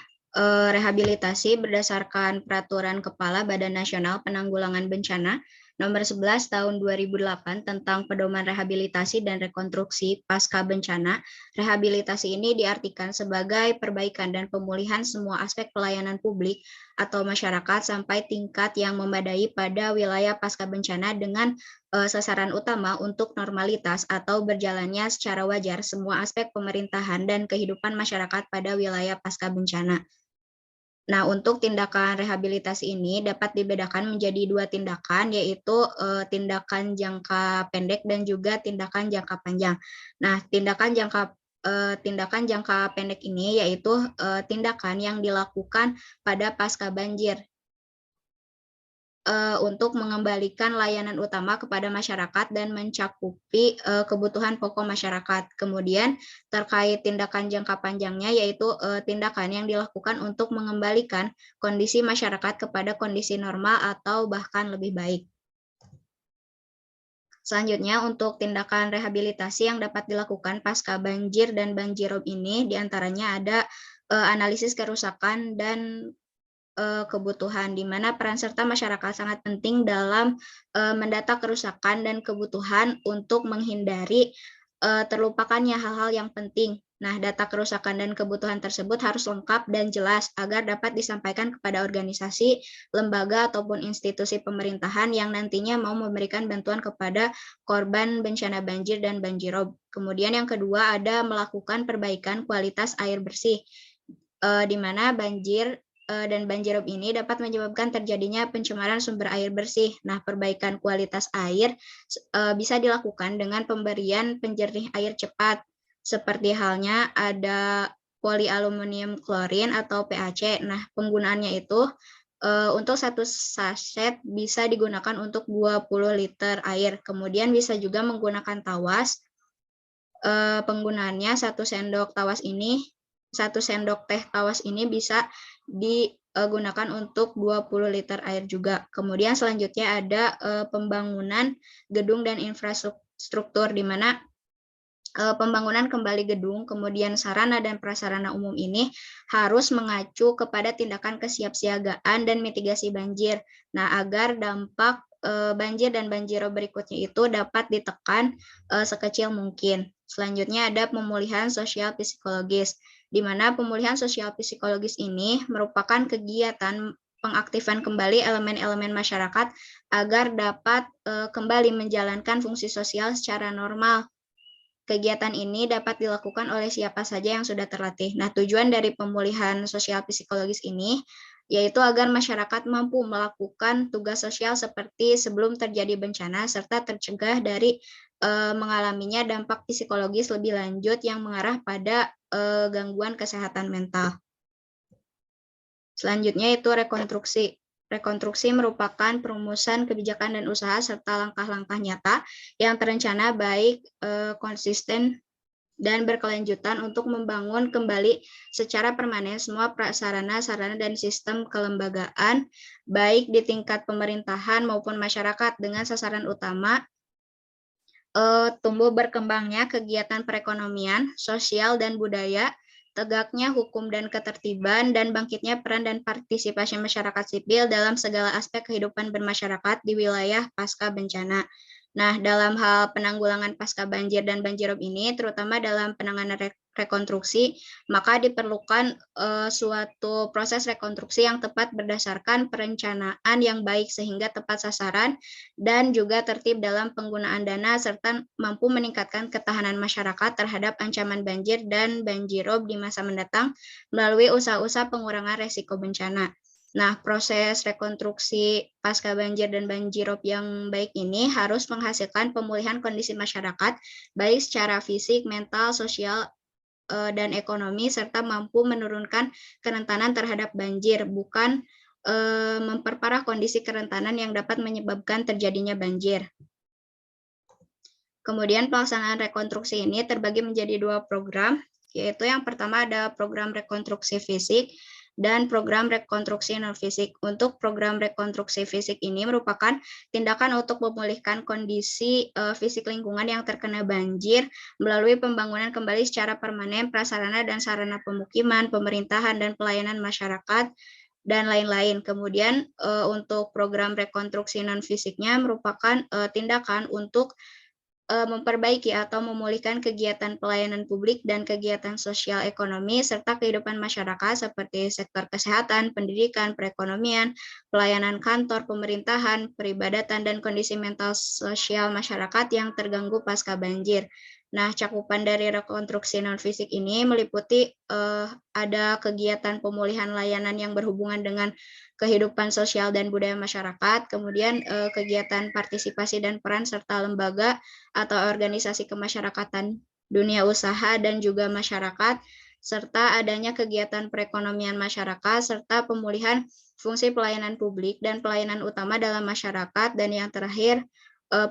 [SPEAKER 6] rehabilitasi berdasarkan Peraturan Kepala Badan Nasional Penanggulangan Bencana Nomor 11 tahun 2008 tentang pedoman rehabilitasi dan rekonstruksi pasca bencana. Rehabilitasi ini diartikan sebagai perbaikan dan pemulihan semua aspek pelayanan publik atau masyarakat sampai tingkat yang memadai pada wilayah pasca bencana dengan sasaran utama untuk normalitas atau berjalannya secara wajar semua aspek pemerintahan dan kehidupan masyarakat pada wilayah pasca bencana. Nah, untuk tindakan rehabilitasi ini dapat dibedakan menjadi dua tindakan, yaitu tindakan jangka pendek dan juga tindakan jangka panjang. Nah, tindakan jangka pendek ini yaitu tindakan yang dilakukan pada pasca banjir untuk mengembalikan layanan utama kepada masyarakat dan mencakupi kebutuhan pokok masyarakat. Kemudian terkait tindakan jangka panjangnya yaitu tindakan yang dilakukan untuk mengembalikan kondisi masyarakat kepada kondisi normal atau bahkan lebih baik. Selanjutnya untuk tindakan rehabilitasi yang dapat dilakukan pasca banjir dan banjirop ini diantaranya ada analisis kerusakan dan kebutuhan, di mana peran serta masyarakat sangat penting dalam mendata kerusakan dan kebutuhan untuk menghindari terlupakannya hal-hal yang penting. Nah, data kerusakan dan kebutuhan tersebut harus lengkap dan jelas agar dapat disampaikan kepada organisasi, lembaga, ataupun institusi pemerintahan yang nantinya mau memberikan bantuan kepada korban bencana banjir dan banjirop. Kemudian yang kedua ada melakukan perbaikan kualitas air bersih, di mana banjir dan banjirop ini dapat menyebabkan terjadinya pencemaran sumber air bersih. Nah, perbaikan kualitas air bisa dilakukan dengan pemberian penjernih air cepat, seperti halnya ada polialuminium klorin atau PAC. Nah, penggunaannya itu untuk satu saset bisa digunakan untuk 20 liter air. Kemudian bisa juga menggunakan tawas. Penggunaannya 1 sendok teh tawas ini bisa digunakan untuk 20 liter air juga. Kemudian selanjutnya ada pembangunan gedung dan infrastruktur, di mana pembangunan kembali gedung, kemudian sarana dan prasarana umum ini harus mengacu kepada tindakan kesiapsiagaan dan mitigasi banjir. Nah, agar dampak banjir dan banjirop berikutnya itu dapat ditekan sekecil mungkin. Selanjutnya ada pemulihan sosial psikologis, di mana pemulihan sosial psikologis ini merupakan kegiatan pengaktifan kembali elemen-elemen masyarakat agar dapat kembali menjalankan fungsi sosial secara normal. Kegiatan ini dapat dilakukan oleh siapa saja yang sudah terlatih. Nah, tujuan dari pemulihan sosial psikologis ini yaitu agar masyarakat mampu melakukan tugas sosial seperti sebelum terjadi bencana serta tercegah dari mengalaminya dampak psikologis lebih lanjut yang mengarah pada gangguan kesehatan mental. Selanjutnya itu rekonstruksi. Rekonstruksi merupakan perumusan kebijakan dan usaha serta langkah-langkah nyata yang terencana baik konsisten dan berkelanjutan untuk membangun kembali secara permanen semua prasarana, sarana, dan sistem kelembagaan, baik di tingkat pemerintahan maupun masyarakat dengan sasaran utama tumbuh berkembangnya kegiatan perekonomian, sosial, dan budaya, tegaknya hukum dan ketertiban, dan bangkitnya peran dan partisipasi masyarakat sipil dalam segala aspek kehidupan bermasyarakat di wilayah pasca bencana. Nah, dalam hal penanggulangan pasca banjir dan banjirop ini, terutama dalam penanganan rekonstruksi, maka diperlukan suatu proses rekonstruksi yang tepat berdasarkan perencanaan yang baik sehingga tepat sasaran dan juga tertib dalam penggunaan dana serta mampu meningkatkan ketahanan masyarakat terhadap ancaman banjir dan banjirop di masa mendatang melalui usaha-usaha pengurangan resiko bencana. Nah, proses rekonstruksi pasca banjir dan banjirop yang baik ini harus menghasilkan pemulihan kondisi masyarakat, baik secara fisik, mental, sosial, dan ekonomi, serta mampu menurunkan kerentanan terhadap banjir, bukan memperparah kondisi kerentanan yang dapat menyebabkan terjadinya banjir. Kemudian pelaksanaan rekonstruksi ini terbagi menjadi 2 program, yaitu yang pertama ada program rekonstruksi fisik dan program rekonstruksi non-fisik. Untuk program rekonstruksi fisik ini merupakan tindakan untuk memulihkan kondisi fisik lingkungan yang terkena banjir melalui pembangunan kembali secara permanen prasarana dan sarana pemukiman, pemerintahan, dan pelayanan masyarakat dan lain-lain. Kemudian untuk program rekonstruksi non-fisiknya merupakan tindakan untuk memperbaiki atau memulihkan kegiatan pelayanan publik dan kegiatan sosial ekonomi serta kehidupan masyarakat seperti sektor kesehatan, pendidikan, perekonomian, pelayanan kantor, pemerintahan, peribadatan, dan kondisi mental sosial masyarakat yang terganggu pasca banjir. Nah, cakupan dari rekonstruksi non-fisik ini meliputi ada kegiatan pemulihan layanan yang berhubungan dengan kehidupan sosial dan budaya masyarakat, kemudian kegiatan partisipasi dan peran serta lembaga atau organisasi kemasyarakatan dunia usaha dan juga masyarakat, serta adanya kegiatan perekonomian masyarakat, serta pemulihan fungsi pelayanan publik dan pelayanan utama dalam masyarakat, dan yang terakhir,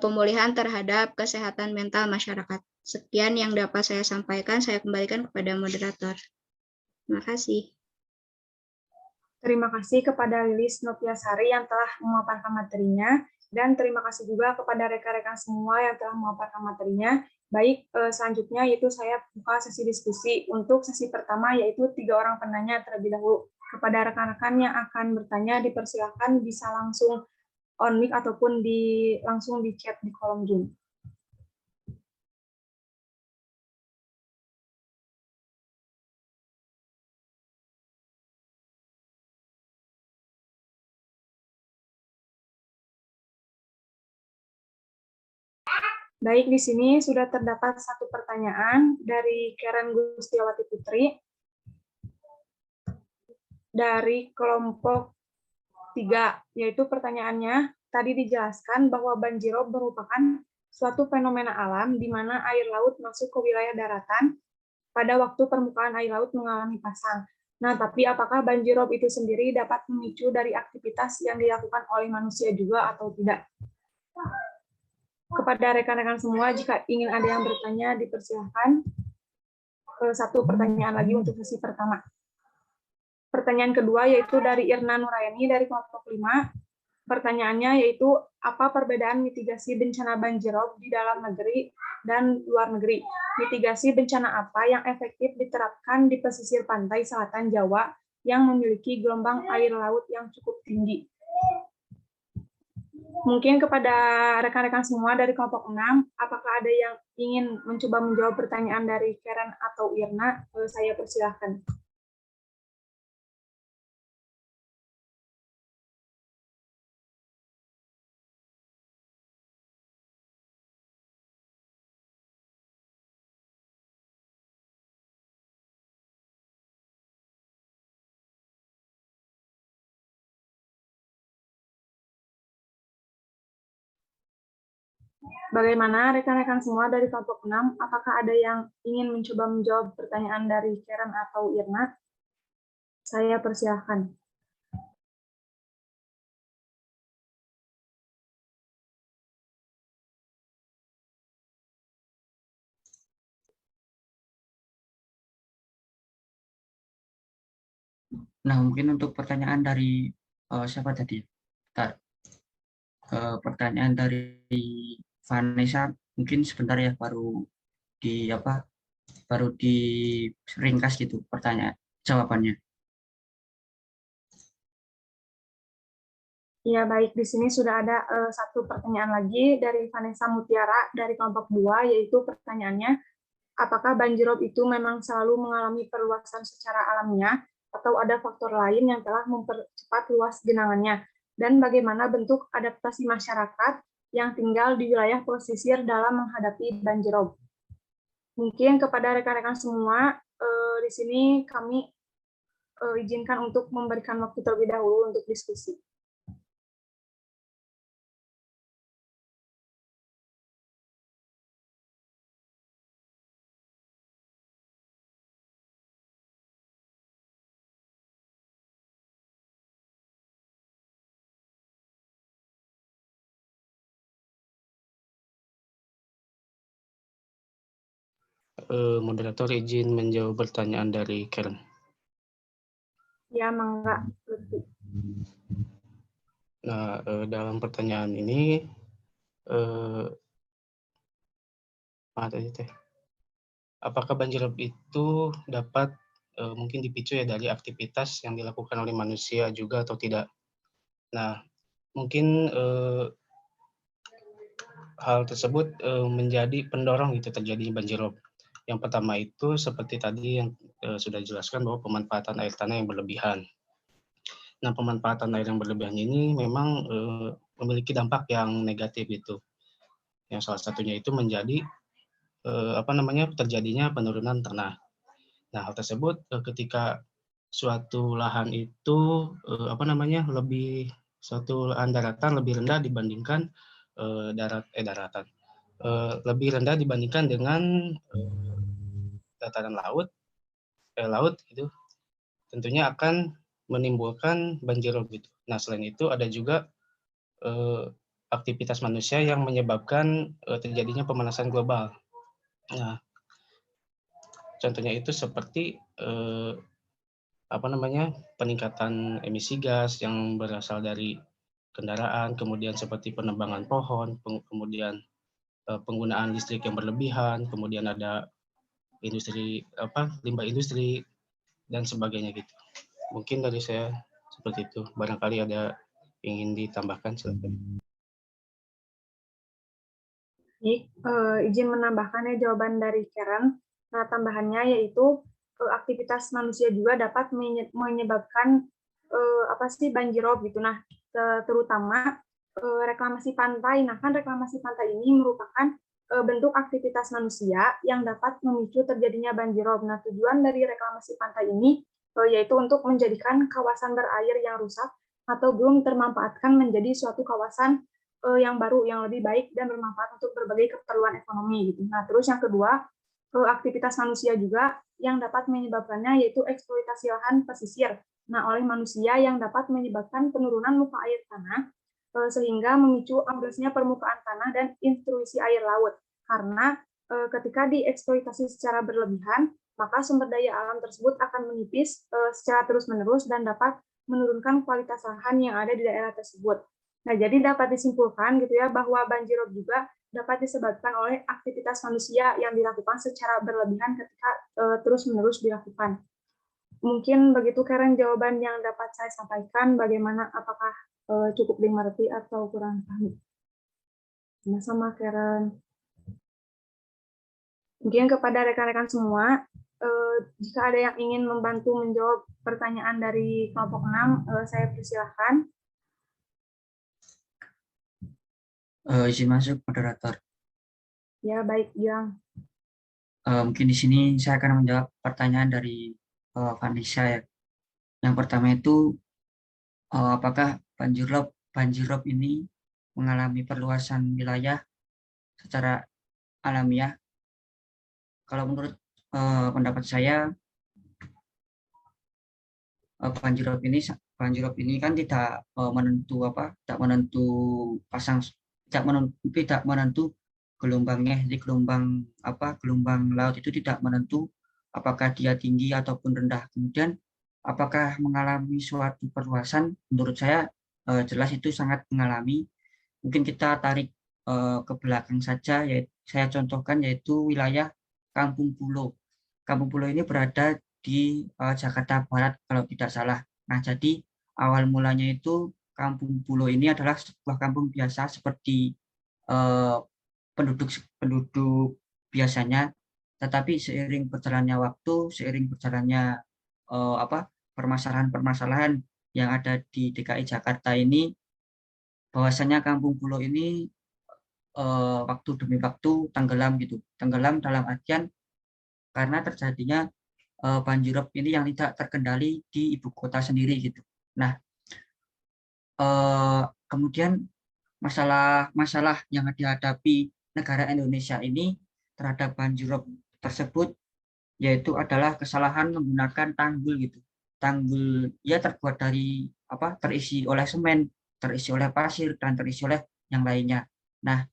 [SPEAKER 6] pemulihan terhadap kesehatan mental masyarakat. Sekian yang dapat saya sampaikan, saya kembalikan kepada moderator. Terima kasih.
[SPEAKER 2] Terima kasih kepada Lilis Nopiasari yang telah memaparkan materinya, dan terima kasih juga kepada rekan-rekan semua yang telah memaparkan materinya. Baik, selanjutnya yaitu saya buka sesi diskusi. Untuk sesi pertama yaitu 3 orang penanya terlebih dahulu. Kepada rekan-rekan yang akan bertanya dipersilakan bisa langsung on mic ataupun langsung di chat di kolom Zoom. Baik, di sini sudah terdapat satu pertanyaan dari Karen Gustiawati Putri dari kelompok 3, yaitu pertanyaannya tadi dijelaskan bahwa banjirop merupakan suatu fenomena alam di mana air laut masuk ke wilayah daratan pada waktu permukaan air laut mengalami pasang. Nah, tapi apakah banjirop itu sendiri dapat memicu dari aktivitas yang dilakukan oleh manusia juga atau tidak? Kepada rekan-rekan semua, jika ingin ada yang bertanya, dipersilahkan. Satu pertanyaan lagi untuk sesi pertama. Pertanyaan kedua yaitu dari Irna Nurayani dari kelompok 5. Pertanyaannya yaitu, apa perbedaan mitigasi bencana banjirop di dalam negeri dan luar negeri? Mitigasi bencana apa yang efektif diterapkan di pesisir pantai selatan Jawa yang memiliki gelombang air laut yang cukup tinggi? Mungkin kepada rekan-rekan semua dari kelompok 6, apakah ada yang ingin mencoba menjawab pertanyaan dari Karen atau Irna? Saya persilahkan. Bagaimana rekan-rekan semua dari kelompok 6, apakah ada yang ingin mencoba menjawab pertanyaan dari Karen atau Irna? Saya persilahkan.
[SPEAKER 3] Nah, mungkin untuk pertanyaan dari siapa tadi? Bentar. Pertanyaan dari Vanessa, mungkin sebentar ya, baru di ringkas gitu pertanyaan jawabannya.
[SPEAKER 2] Ya, baik. Di sini sudah ada satu pertanyaan lagi dari Vanessa Mutiara dari kelompok 2, yaitu pertanyaannya, apakah banjirop itu memang selalu mengalami perluasan secara alamiah atau ada faktor lain yang telah mempercepat luas genangannya? Dan bagaimana bentuk adaptasi masyarakat yang tinggal di wilayah pesisir dalam menghadapi banjirop? Mungkin kepada rekan-rekan semua, di sini kami izinkan untuk memberikan waktu terlebih dahulu untuk diskusi.
[SPEAKER 1] Moderator izin menjawab pertanyaan dari Karen.
[SPEAKER 2] Ya, mangga.
[SPEAKER 1] Nah, dalam pertanyaan ini, apakah banjirop itu dapat mungkin dipicu ya dari aktivitas yang dilakukan oleh manusia juga atau tidak. Nah, mungkin hal tersebut menjadi pendorong gitu terjadinya banjirop. Yang pertama itu seperti tadi yang sudah dijelaskan bahwa pemanfaatan air tanah yang berlebihan. Nah, pemanfaatan air yang berlebihan ini memang memiliki dampak yang negatif itu. Yang salah satunya itu menjadi terjadinya penurunan tanah. Nah, hal tersebut ketika suatu lahan itu suatu lahan daratan lebih rendah dibandingkan lebih rendah dibandingkan dengan dataran laut gitu, tentunya akan menimbulkan banjirop gitu. Nah, selain itu ada juga aktivitas manusia yang menyebabkan terjadinya pemanasan global. Nah, contohnya itu seperti peningkatan emisi gas yang berasal dari kendaraan, kemudian seperti penebangan pohon, kemudian penggunaan listrik yang berlebihan, kemudian ada limbah industri dan sebagainya gitu. Mungkin dari saya seperti itu. Barangkali ada ingin ditambahkan, silakan.
[SPEAKER 2] Baik, izin menambahkan ya jawaban dari Karen. Nah, tambahannya yaitu aktivitas manusia juga dapat menyebabkan banjirop gitu. Nah, terutama reklamasi pantai. Nah, kan reklamasi pantai ini merupakan bentuk aktivitas manusia yang dapat memicu terjadinya banjirop. Nah, tujuan dari reklamasi pantai ini yaitu untuk menjadikan kawasan berair yang rusak atau belum termanfaatkan menjadi suatu kawasan yang baru, yang lebih baik dan bermanfaat untuk berbagai keperluan ekonomi gitu. Nah, terus yang kedua, aktivitas manusia juga yang dapat menyebabkannya yaitu eksploitasi lahan pesisir. Nah, oleh manusia yang dapat menyebabkan penurunan muka air tanah sehingga memicu amblesnya permukaan tanah dan intrusi air laut. Karena ketika dieksploitasi secara berlebihan, maka sumber daya alam tersebut akan menipis secara terus-menerus dan dapat menurunkan kualitas lahan yang ada di daerah tersebut. Nah, jadi dapat disimpulkan gitu ya bahwa banjirop juga dapat disebabkan oleh aktivitas manusia yang dilakukan secara berlebihan ketika terus-menerus dilakukan. Mungkin begitu Karen jawaban yang dapat saya sampaikan. Bagaimana, apakah cukup dimengerti atau kurang paham? Sama-sama Karen. Mungkin kepada rekan-rekan semua, jika ada yang ingin membantu menjawab pertanyaan dari kelompok 6, saya persilahkan.
[SPEAKER 3] Izin masuk, moderator.
[SPEAKER 2] Ya, baik, Gilang.
[SPEAKER 3] Mungkin di sini saya akan menjawab pertanyaan dari Vanessa ya. Yang pertama itu, apakah banjirop ini mengalami perluasan wilayah secara alamiah? Kalau menurut pendapat saya, banjirop ini kan tidak menentu gelombangnya. Jadi gelombang laut itu tidak menentu apakah dia tinggi ataupun rendah. Kemudian apakah mengalami suatu perluasan? Menurut saya jelas itu sangat mengalami. Mungkin kita tarik ke belakang saja, yaitu saya contohkan yaitu wilayah Kampung Pulo. Kampung Pulo ini berada di Jakarta Barat kalau tidak salah. Nah, jadi awal mulanya itu Kampung Pulo ini adalah sebuah kampung biasa seperti penduduk biasanya, tetapi seiring berjalannya waktu, seiring berjalannya permasalahan-permasalahan yang ada di DKI Jakarta ini, bahwasanya Kampung Pulo ini waktu demi waktu tenggelam gitu. Tenggelam dalam artian karena terjadinya banjirop ini yang tidak terkendali di ibu kota sendiri gitu. Nah, kemudian masalah yang dihadapi negara Indonesia ini terhadap banjirop tersebut yaitu adalah kesalahan menggunakan tanggul gitu. Tanggul ya terbuat dari terisi oleh semen, terisi oleh pasir, dan terisi oleh yang lainnya. Nah,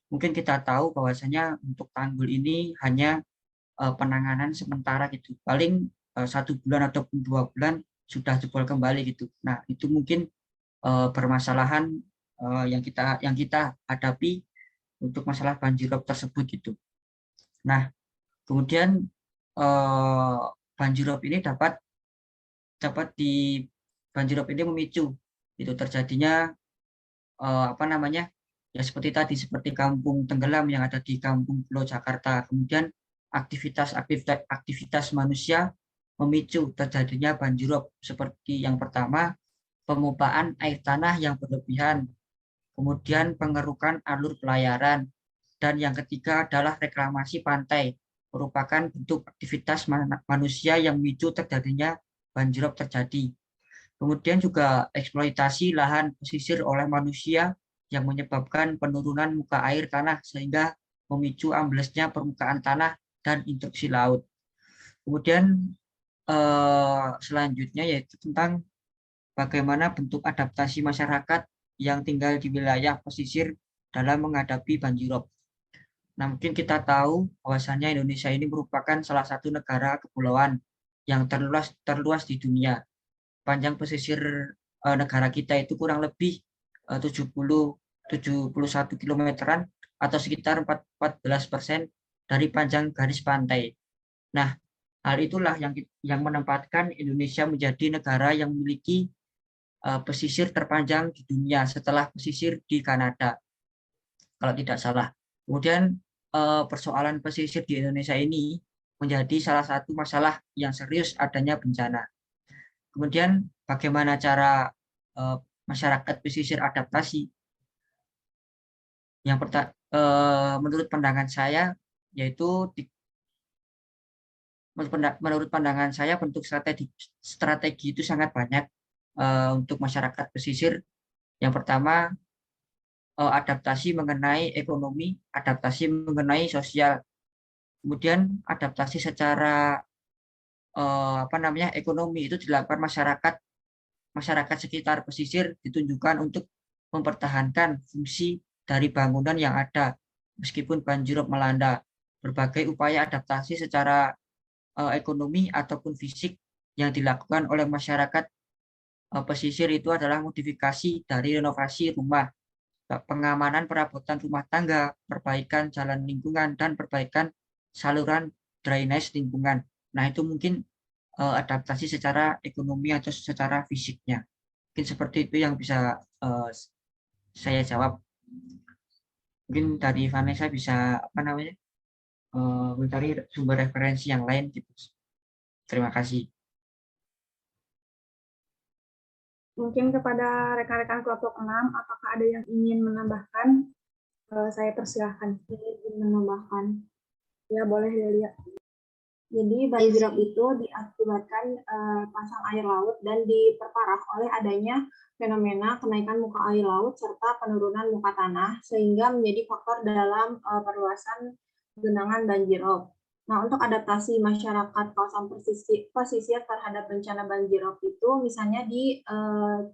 [SPEAKER 3] mungkin kita tahu bahwasanya untuk tanggul ini hanya penanganan sementara gitu, paling 1 bulan ataupun 2 bulan sudah jebol kembali gitu. Nah, itu mungkin permasalahan yang kita hadapi untuk masalah banjirop tersebut gitu. Nah, kemudian banjirop ini banjirop ini memicu itu terjadinya apa namanya, ya seperti tadi, seperti kampung tenggelam yang ada di Kampung Pulau Jakarta. Kemudian aktivitas manusia memicu terjadinya banjirop, seperti yang pertama, pemumpaan air tanah yang berlebihan, kemudian pengerukan alur pelayaran, dan yang ketiga adalah reklamasi pantai, merupakan bentuk aktivitas manusia yang memicu terjadinya banjirop terjadi. Kemudian juga eksploitasi lahan pesisir oleh manusia yang menyebabkan penurunan muka air tanah sehingga memicu amblesnya permukaan tanah dan intrusi laut. Kemudian selanjutnya yaitu tentang bagaimana bentuk adaptasi masyarakat yang tinggal di wilayah pesisir dalam menghadapi banjirop. Nah, mungkin kita tahu bahwasannya Indonesia ini merupakan salah satu negara kepulauan yang terluas di dunia. Panjang pesisir negara kita itu kurang lebih 71 kilometeran atau sekitar 14% dari panjang garis pantai. Nah, hal itulah yang menempatkan Indonesia menjadi negara yang memiliki pesisir terpanjang di dunia setelah pesisir di Kanada, kalau tidak salah. Kemudian persoalan pesisir di Indonesia ini menjadi salah satu masalah yang serius adanya bencana. Kemudian bagaimana cara masyarakat pesisir adaptasi? Yang pertama, menurut pandangan saya, yaitu menurut pandangan saya bentuk strategi itu sangat banyak untuk masyarakat pesisir. Yang pertama, adaptasi mengenai ekonomi, adaptasi mengenai sosial, kemudian adaptasi secara ekonomi itu dilakukan masyarakat sekitar pesisir ditunjukkan untuk mempertahankan fungsi dari bangunan yang ada meskipun banjirop melanda. Berbagai upaya adaptasi secara ekonomi ataupun fisik yang dilakukan oleh masyarakat pesisir itu adalah modifikasi dari renovasi rumah, pengamanan perabotan rumah tangga, perbaikan jalan lingkungan, dan perbaikan saluran drainase lingkungan. Nah, itu mungkin adaptasi secara ekonomi atau secara fisiknya. Mungkin seperti itu yang bisa saya jawab. Mungkin dari Vanessa bisa mencari sumber referensi yang lain gitu. Terima kasih.
[SPEAKER 2] Mungkin kepada rekan-rekan kelompok 6, apakah ada yang ingin menambahkan? Saya persilahkan.
[SPEAKER 4] Ingin menambahkan.
[SPEAKER 2] Ya, boleh Delia.
[SPEAKER 4] Jadi banjirop itu diakibatkan pasang air laut dan diperparah oleh adanya fenomena kenaikan muka air laut serta penurunan muka tanah sehingga menjadi faktor dalam perluasan genangan banjirop. Nah, untuk adaptasi masyarakat kawasan pesisir terhadap bencana banjirop itu misalnya di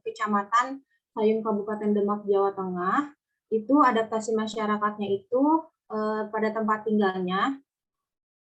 [SPEAKER 4] Kecamatan Sayung Kabupaten Demak, Jawa Tengah, itu adaptasi masyarakatnya itu pada tempat tinggalnya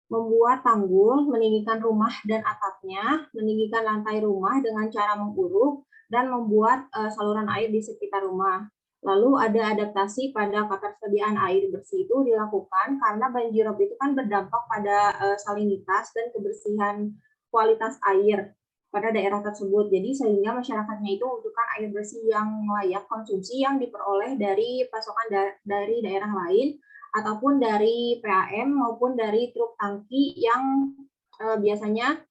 [SPEAKER 4] membuat tanggul, meninggikan rumah dan atapnya, meninggikan lantai rumah dengan cara menguruk, dan membuat saluran air di sekitar rumah. Lalu ada adaptasi pada ketersediaan air bersih itu dilakukan karena banjirop itu kan berdampak pada salinitas dan kebersihan kualitas air pada daerah tersebut. Jadi sehingga masyarakatnya itu membutuhkan air bersih yang layak konsumsi yang diperoleh dari pasokan dari daerah lain ataupun dari PAM maupun dari truk tangki yang biasanya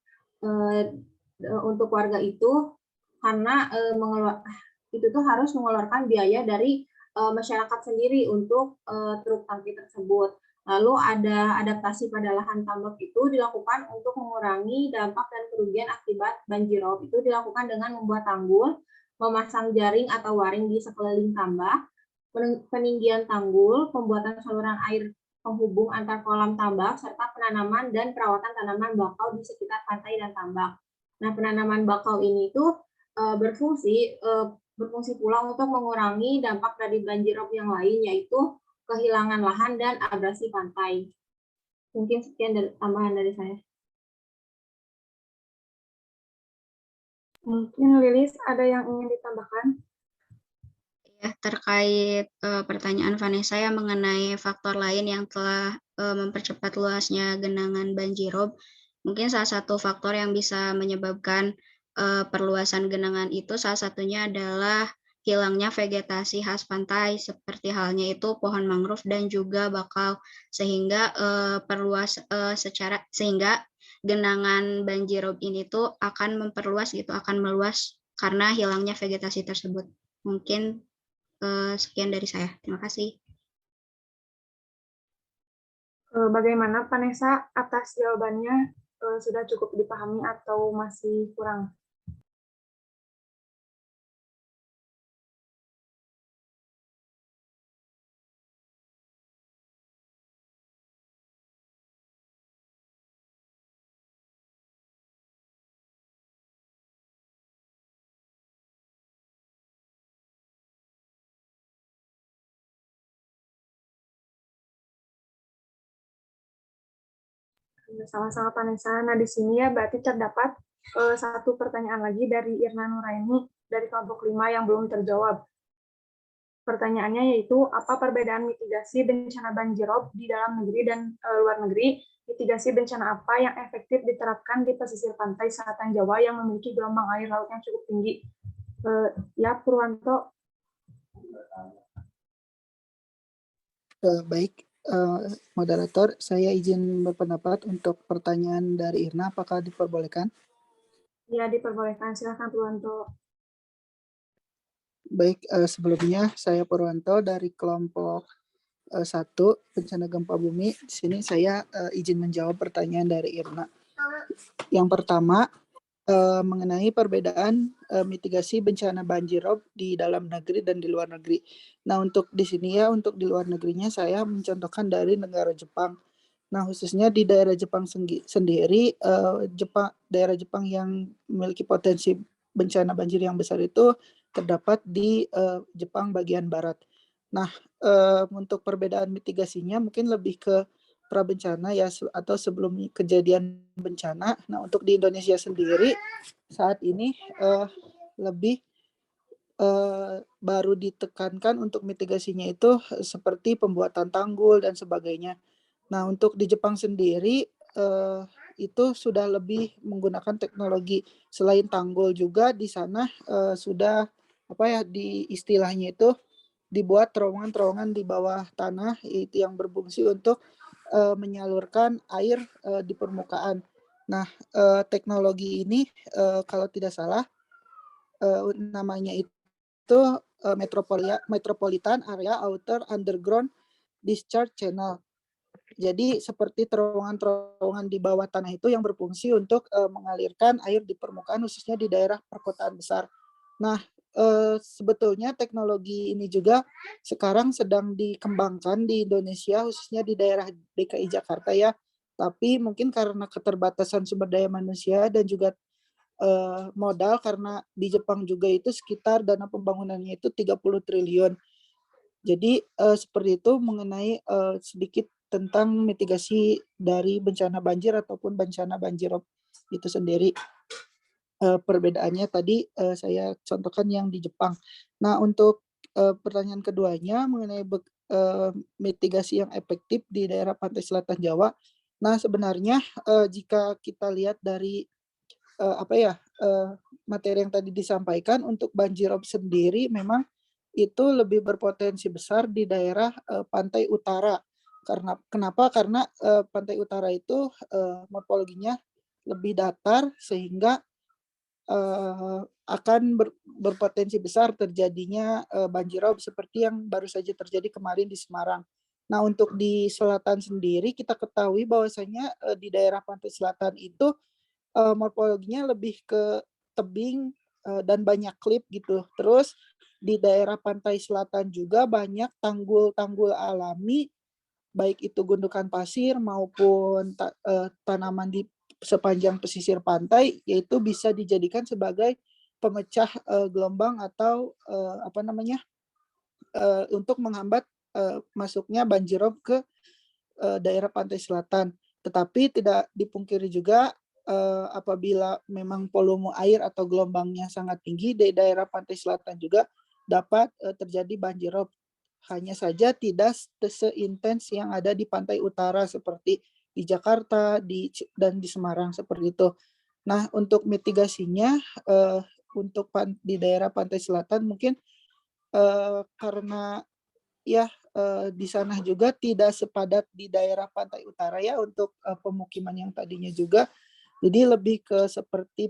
[SPEAKER 4] untuk warga itu karena itu tuh harus mengeluarkan biaya dari masyarakat sendiri untuk truk tangki tersebut. Lalu ada adaptasi pada lahan tambak itu dilakukan untuk mengurangi dampak dan kerugian akibat banjirop. Itu dilakukan dengan membuat tanggul, memasang jaring atau waring di sekeliling tambak, peninggian tanggul, pembuatan saluran air penghubung antar kolam tambak, serta penanaman dan perawatan tanaman bakau di sekitar pantai dan tambak. Nah, penanaman bakau ini tuh berfungsi pula untuk mengurangi dampak dari banjirop yang lain, yaitu kehilangan lahan dan abrasi pantai. Mungkin sekian tambahan dari saya.
[SPEAKER 2] Mungkin Lilis ada yang ingin ditambahkan?
[SPEAKER 6] Ya, terkait pertanyaan Vanessa yang mengenai faktor lain yang telah mempercepat luasnya genangan banjirop, Mungkin salah satu faktor yang bisa menyebabkan perluasan genangan itu salah satunya adalah hilangnya vegetasi khas pantai seperti halnya itu pohon mangrove dan juga bakau, sehingga sehingga genangan banjirop ini tuh akan memperluas gitu, akan meluas karena hilangnya vegetasi tersebut. Mungkin sekian dari saya. Terima kasih.
[SPEAKER 2] Bagaimana Vanessa atas jawabannya, sudah cukup dipahami atau masih kurang? Sama-sama Vanessa. Nah, di sini ya berarti terdapat satu pertanyaan lagi dari Irna Nuraini dari kelompok 5 yang belum terjawab. Pertanyaannya yaitu, apa perbedaan mitigasi bencana banjirop di dalam negeri dan luar negeri? Mitigasi bencana apa yang efektif diterapkan di pesisir pantai selatan Jawa yang memiliki gelombang air laut yang cukup tinggi? Ya, Purwanto.
[SPEAKER 7] Baik, moderator, saya izin berpendapat untuk pertanyaan dari Irna, apakah diperbolehkan?
[SPEAKER 2] Ya, diperbolehkan. Silakan Purwanto.
[SPEAKER 7] Baik, sebelumnya saya Purwanto dari kelompok 1 bencana gempa bumi. Di sini saya izin menjawab pertanyaan dari Irna. Yang pertama, mengenai perbedaan mitigasi bencana banjirop di dalam negeri dan di luar negeri. Nah, untuk di sini ya, untuk di luar negerinya saya mencontohkan dari negara Jepang. Nah, khususnya di daerah Jepang sendiri, daerah Jepang yang memiliki potensi bencana banjir yang besar itu terdapat di Jepang bagian barat. Nah, untuk perbedaan mitigasinya mungkin lebih ke prabencana ya, atau sebelum kejadian bencana. Nah, untuk di Indonesia sendiri saat ini lebih baru ditekankan untuk mitigasinya itu seperti pembuatan tanggul dan sebagainya. Nah, untuk di Jepang sendiri itu sudah lebih menggunakan teknologi. Selain tanggul juga di sana sudah di istilahnya itu dibuat terowongan-terowongan di bawah tanah itu yang berfungsi untuk menyalurkan air di permukaan. Nah, teknologi ini kalau tidak salah namanya itu Metropolitan Area Outer Underground Discharge Channel. Jadi seperti terowongan-terowongan di bawah tanah itu yang berfungsi untuk mengalirkan air di permukaan khususnya di daerah perkotaan besar. Nah, sebetulnya teknologi ini juga sekarang sedang dikembangkan di Indonesia khususnya di daerah DKI Jakarta ya. Tapi mungkin karena keterbatasan sumber daya manusia dan juga modal, karena di Jepang juga itu sekitar dana pembangunannya itu 30 triliun. Jadi seperti itu mengenai sedikit tentang mitigasi dari bencana banjir ataupun bencana banjirop itu sendiri. Perbedaannya tadi saya contohkan yang di Jepang. Nah, untuk pertanyaan keduanya mengenai mitigasi yang efektif di daerah pantai selatan Jawa. Nah, sebenarnya jika kita lihat dari materi yang tadi disampaikan, untuk banjirop sendiri memang itu lebih berpotensi besar di daerah pantai utara. Kenapa? Karena pantai utara itu morfologinya lebih datar sehingga akan berpotensi besar terjadinya banjirop seperti yang baru saja terjadi kemarin di Semarang. Nah, untuk di selatan sendiri kita ketahui bahwasanya di daerah pantai selatan itu morfologinya lebih ke tebing dan banyak klip gitu. Terus di daerah pantai selatan juga banyak tanggul-tanggul alami, baik itu gundukan pasir maupun tanaman di sepanjang pesisir pantai, yaitu bisa dijadikan sebagai pemecah gelombang atau untuk menghambat masuknya banjirop ke daerah pantai selatan. Tetapi tidak dipungkiri juga apabila memang volume air atau gelombangnya sangat tinggi di daerah pantai selatan juga dapat terjadi banjirop. Hanya saja tidak seintens yang ada di pantai utara seperti di Jakarta, dan di Semarang seperti itu. Nah, untuk mitigasinya untuk di daerah pantai selatan mungkin karena ya di sana juga tidak sepadat di daerah pantai utara ya untuk pemukiman yang tadinya juga. Jadi lebih ke seperti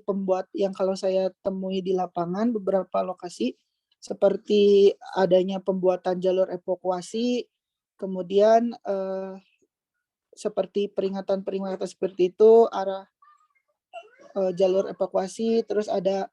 [SPEAKER 7] yang kalau saya temui di lapangan beberapa lokasi seperti adanya pembuatan jalur evakuasi, kemudian seperti peringatan-peringatan seperti itu arah jalur evakuasi, terus ada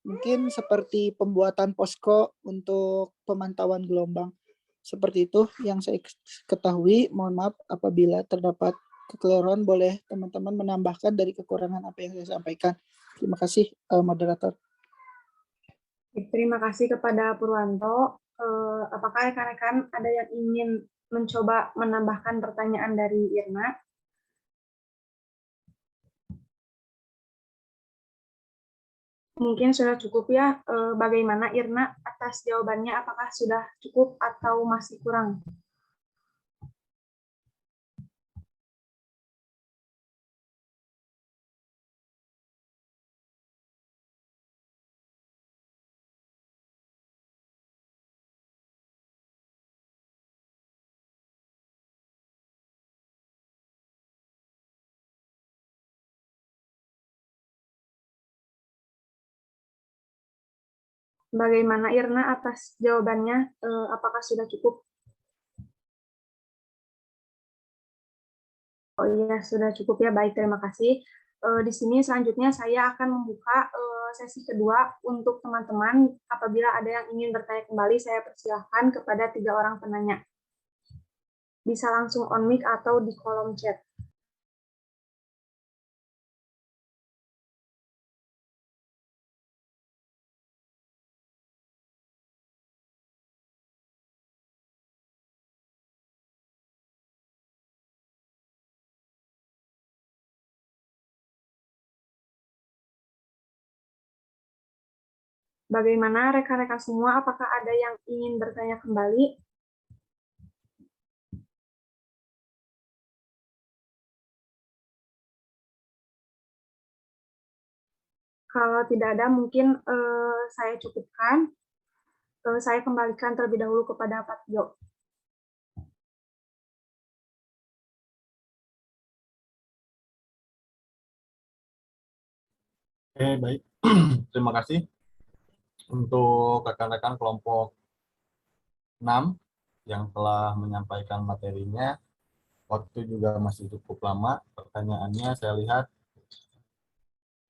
[SPEAKER 7] mungkin seperti pembuatan posko untuk pemantauan gelombang. Seperti itu yang saya ketahui. Mohon maaf apabila terdapat kekeliruan, boleh teman-teman menambahkan dari kekurangan apa yang saya sampaikan. Terima kasih, moderator.
[SPEAKER 2] Terima kasih kepada Purwanto. Apakah rekan-rekan ada yang ingin mencoba menambahkan pertanyaan dari Irna? Mungkin sudah cukup ya. Bagaimana Irna atas jawabannya? Apakah sudah cukup atau masih kurang? Bagaimana Irna atas jawabannya? Apakah sudah cukup? Oh iya, sudah cukup ya. Baik, terima kasih. Di sini selanjutnya saya akan membuka sesi kedua untuk teman-teman. Apabila ada yang ingin bertanya kembali, saya persilahkan kepada 3 orang penanya. Bisa langsung on mic atau di kolom chat. Bagaimana rekan-rekan semua? Apakah ada yang ingin bertanya kembali? Kalau tidak ada, mungkin saya cukupkan. Saya kembalikan terlebih dahulu kepada Pak Tio.
[SPEAKER 8] Oke, baik. Terima kasih untuk rekan-rekan kelompok 6 yang telah menyampaikan materinya. Waktu juga masih cukup lama. Pertanyaannya saya lihat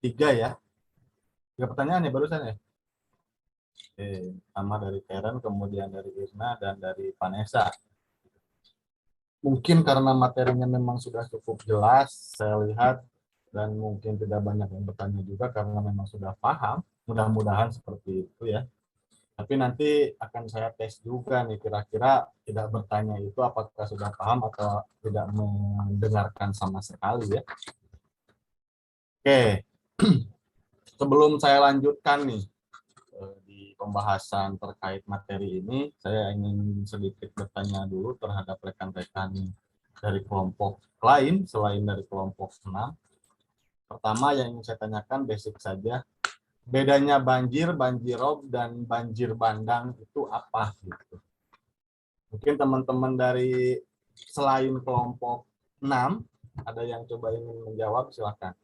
[SPEAKER 8] 3 ya. 3 pertanyaan ya barusan ya. Oke, pertama dari Karen, kemudian dari Irna, dan dari Vanessa. Mungkin karena materinya memang sudah cukup jelas, saya lihat, dan mungkin tidak banyak yang bertanya juga karena memang sudah paham. Mudah-mudahan seperti itu ya. Tapi nanti akan saya tes juga nih, kira-kira tidak bertanya itu apakah sudah paham atau tidak mendengarkan sama sekali ya. Oke, sebelum saya lanjutkan nih di pembahasan terkait materi ini, saya ingin sedikit bertanya dulu terhadap rekan-rekan dari kelompok lain selain dari kelompok 6. Pertama yang ingin saya tanyakan basic saja. Bedanya banjir, banjirop, dan banjir bandang itu apa gitu? Mungkin teman-teman dari selain kelompok 6 ada yang coba ingin menjawab, silakan.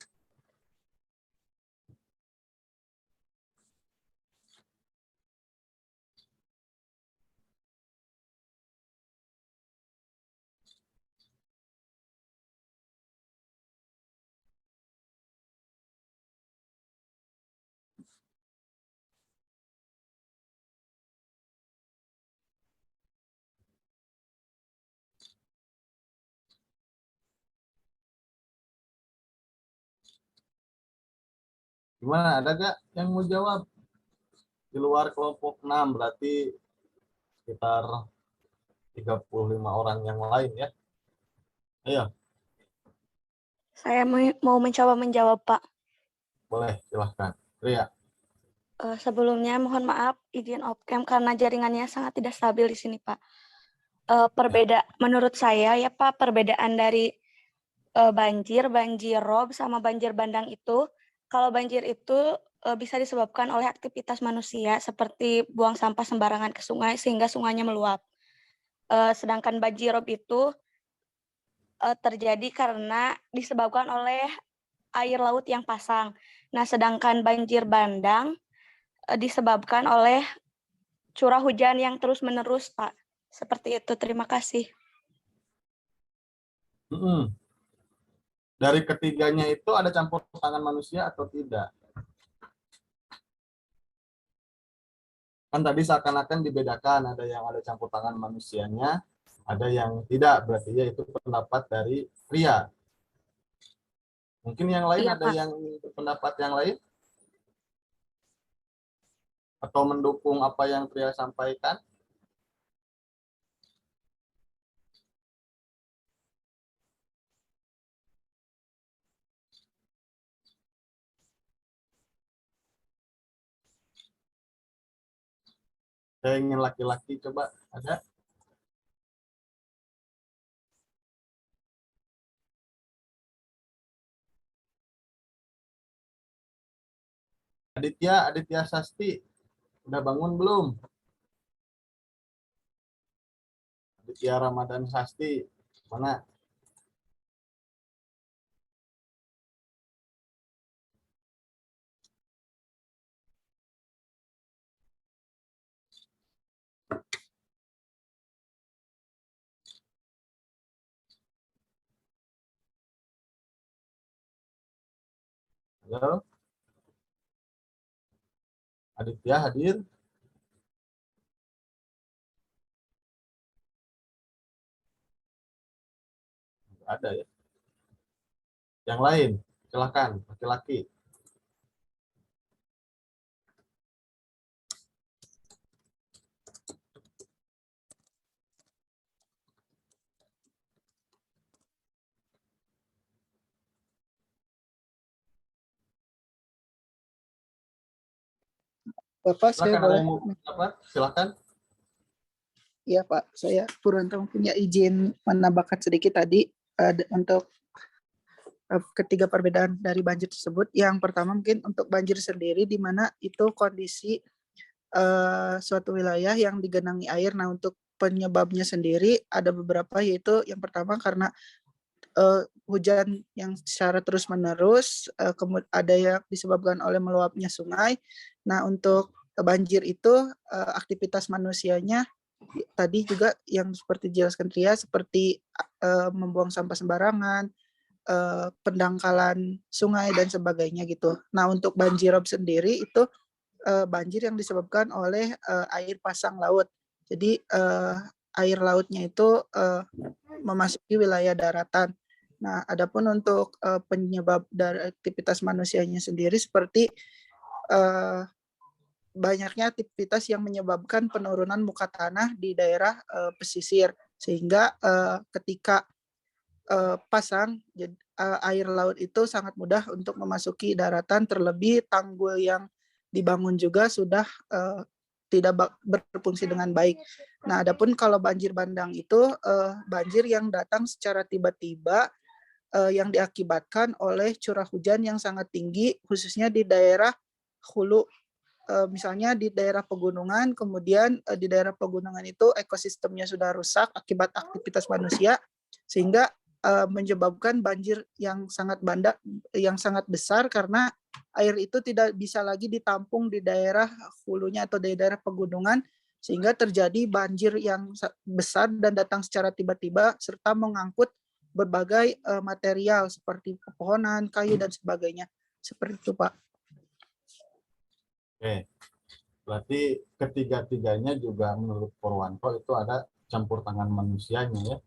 [SPEAKER 8] Gimana, ada gak yang mau jawab? Di luar kelompok 6 berarti sekitar 35 orang yang lain ya. Ayo.
[SPEAKER 5] Saya mau mencoba menjawab, Pak.
[SPEAKER 8] Boleh, silahkan. Ria.
[SPEAKER 5] Sebelumnya mohon maaf izin off-cam karena jaringannya sangat tidak stabil di sini, Pak. Menurut saya ya Pak, perbedaan dari
[SPEAKER 9] banjir, banjir rob, sama banjir bandang itu, kalau banjir itu bisa disebabkan oleh aktivitas manusia seperti buang sampah sembarangan ke sungai sehingga sungainya meluap. Sedangkan banjir rob itu terjadi karena disebabkan oleh air laut yang pasang. Nah, sedangkan banjir bandang disebabkan oleh curah hujan yang terus-menerus, Pak. Seperti itu, terima kasih.
[SPEAKER 8] Dari ketiganya itu ada campur tangan manusia atau tidak? Kan tadi seakan-akan dibedakan, ada yang ada campur tangan manusianya, ada yang tidak, berarti ya itu pendapat dari pria. Mungkin yang lain
[SPEAKER 9] Iya,
[SPEAKER 8] ada
[SPEAKER 9] Pak.
[SPEAKER 8] yang pendapat yang lain? Atau mendukung apa yang pria sampaikan? Saya ingin laki-laki, coba ada? Aditya Sasti, udah bangun belum? Aditya Ramadan Sasti, mana? Halo? Aditya hadir? Nggak ada ya. Yang lain, silakan, laki-laki.
[SPEAKER 7] Bapak, saya
[SPEAKER 8] Silakan, ada
[SPEAKER 7] boleh?
[SPEAKER 8] yang mau pendapat? Silakan.
[SPEAKER 7] Iya Pak, saya Purwanto punya izin menambahkan sedikit tadi untuk ketiga perbedaan dari banjir tersebut. Yang pertama mungkin untuk banjir sendiri, di mana itu kondisi suatu wilayah yang digenangi air. Nah, untuk penyebabnya sendiri ada beberapa, yaitu yang pertama karena hujan yang secara terus-menerus, kemudian ada yang disebabkan oleh meluapnya sungai. Nah, untuk banjir itu aktivitas manusianya tadi juga yang seperti dijelaskan Tria, seperti membuang sampah sembarangan, pendangkalan sungai dan sebagainya gitu. Nah, untuk banjirop sendiri itu banjir yang disebabkan oleh air pasang laut. Jadi air lautnya itu memasuki wilayah daratan. Nah, adapun untuk penyebab dari aktivitas manusianya sendiri seperti banyaknya aktivitas yang menyebabkan penurunan muka tanah di daerah pesisir, sehingga ketika pasang air laut itu sangat mudah untuk memasuki daratan, terlebih tanggul yang dibangun juga sudah tidak berfungsi dengan baik. Nah, adapun kalau banjir bandang itu banjir yang datang secara tiba-tiba yang diakibatkan oleh curah hujan yang sangat tinggi, khususnya di daerah hulu. Misalnya di daerah pegunungan, kemudian di daerah pegunungan itu ekosistemnya sudah rusak akibat aktivitas manusia, sehingga menyebabkan banjir yang sangat besar karena air itu tidak bisa lagi ditampung di daerah hulunya atau di daerah pegunungan, sehingga terjadi banjir yang besar dan datang secara tiba-tiba serta mengangkut berbagai material seperti pepohonan, kayu dan sebagainya. Seperti itu, Pak.
[SPEAKER 8] Oke, berarti ketiga-tiganya juga menurut Purwanto itu ada campur tangan manusianya ya,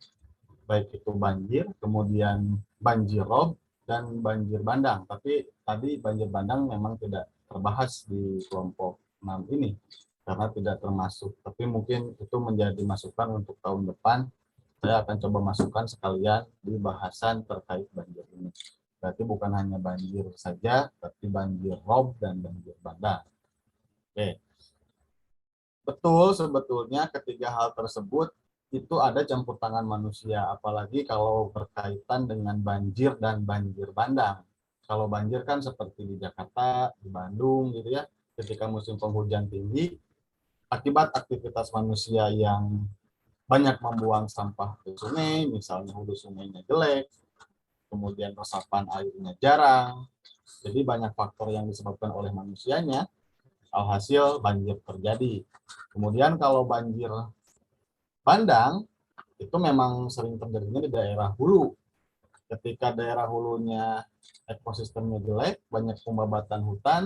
[SPEAKER 8] baik itu banjir, kemudian banjir rob, dan banjir bandang. Tapi tadi banjir bandang memang tidak terbahas di kelompok 6 ini, karena tidak termasuk. Tapi mungkin itu menjadi masukan untuk tahun depan, saya akan coba masukkan sekalian di bahasan terkait banjir ini. Berarti bukan hanya banjir saja, tapi banjir rob dan banjir bandang. Oke. Betul, sebetulnya ketiga hal tersebut itu ada campur tangan manusia, apalagi kalau berkaitan dengan banjir dan banjir bandang. Kalau banjir kan seperti di Jakarta, di Bandung gitu ya, ketika musim penghujan tinggi, akibat aktivitas manusia yang banyak membuang sampah ke sungai, misalnya hulu sungainya jelek, kemudian resapan airnya jarang, jadi banyak faktor yang disebabkan oleh manusianya, alhasil banjir terjadi. Kemudian kalau banjir bandang, itu memang sering terjadinya di daerah hulu. Ketika daerah hulunya ekosistemnya jelek, banyak pembabatan hutan,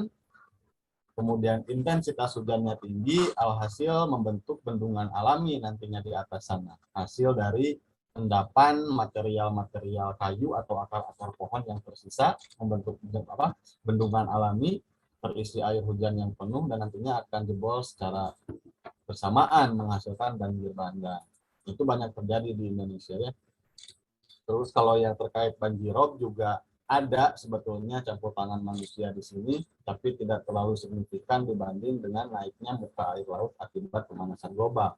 [SPEAKER 8] kemudian intensitas hujannya tinggi, alhasil membentuk bendungan alami nantinya di atas sana. Hasil dari endapan material-material kayu atau akar-akar pohon yang tersisa membentuk bendungan alami, terisi air hujan yang penuh dan nantinya akan jebol secara bersamaan menghasilkan banjir bandang. Itu banyak terjadi di Indonesia ya. Terus kalau yang terkait banjirop juga ada sebetulnya campur tangan manusia di sini, tapi tidak terlalu signifikan dibanding dengan naiknya muka air laut akibat pemanasan global.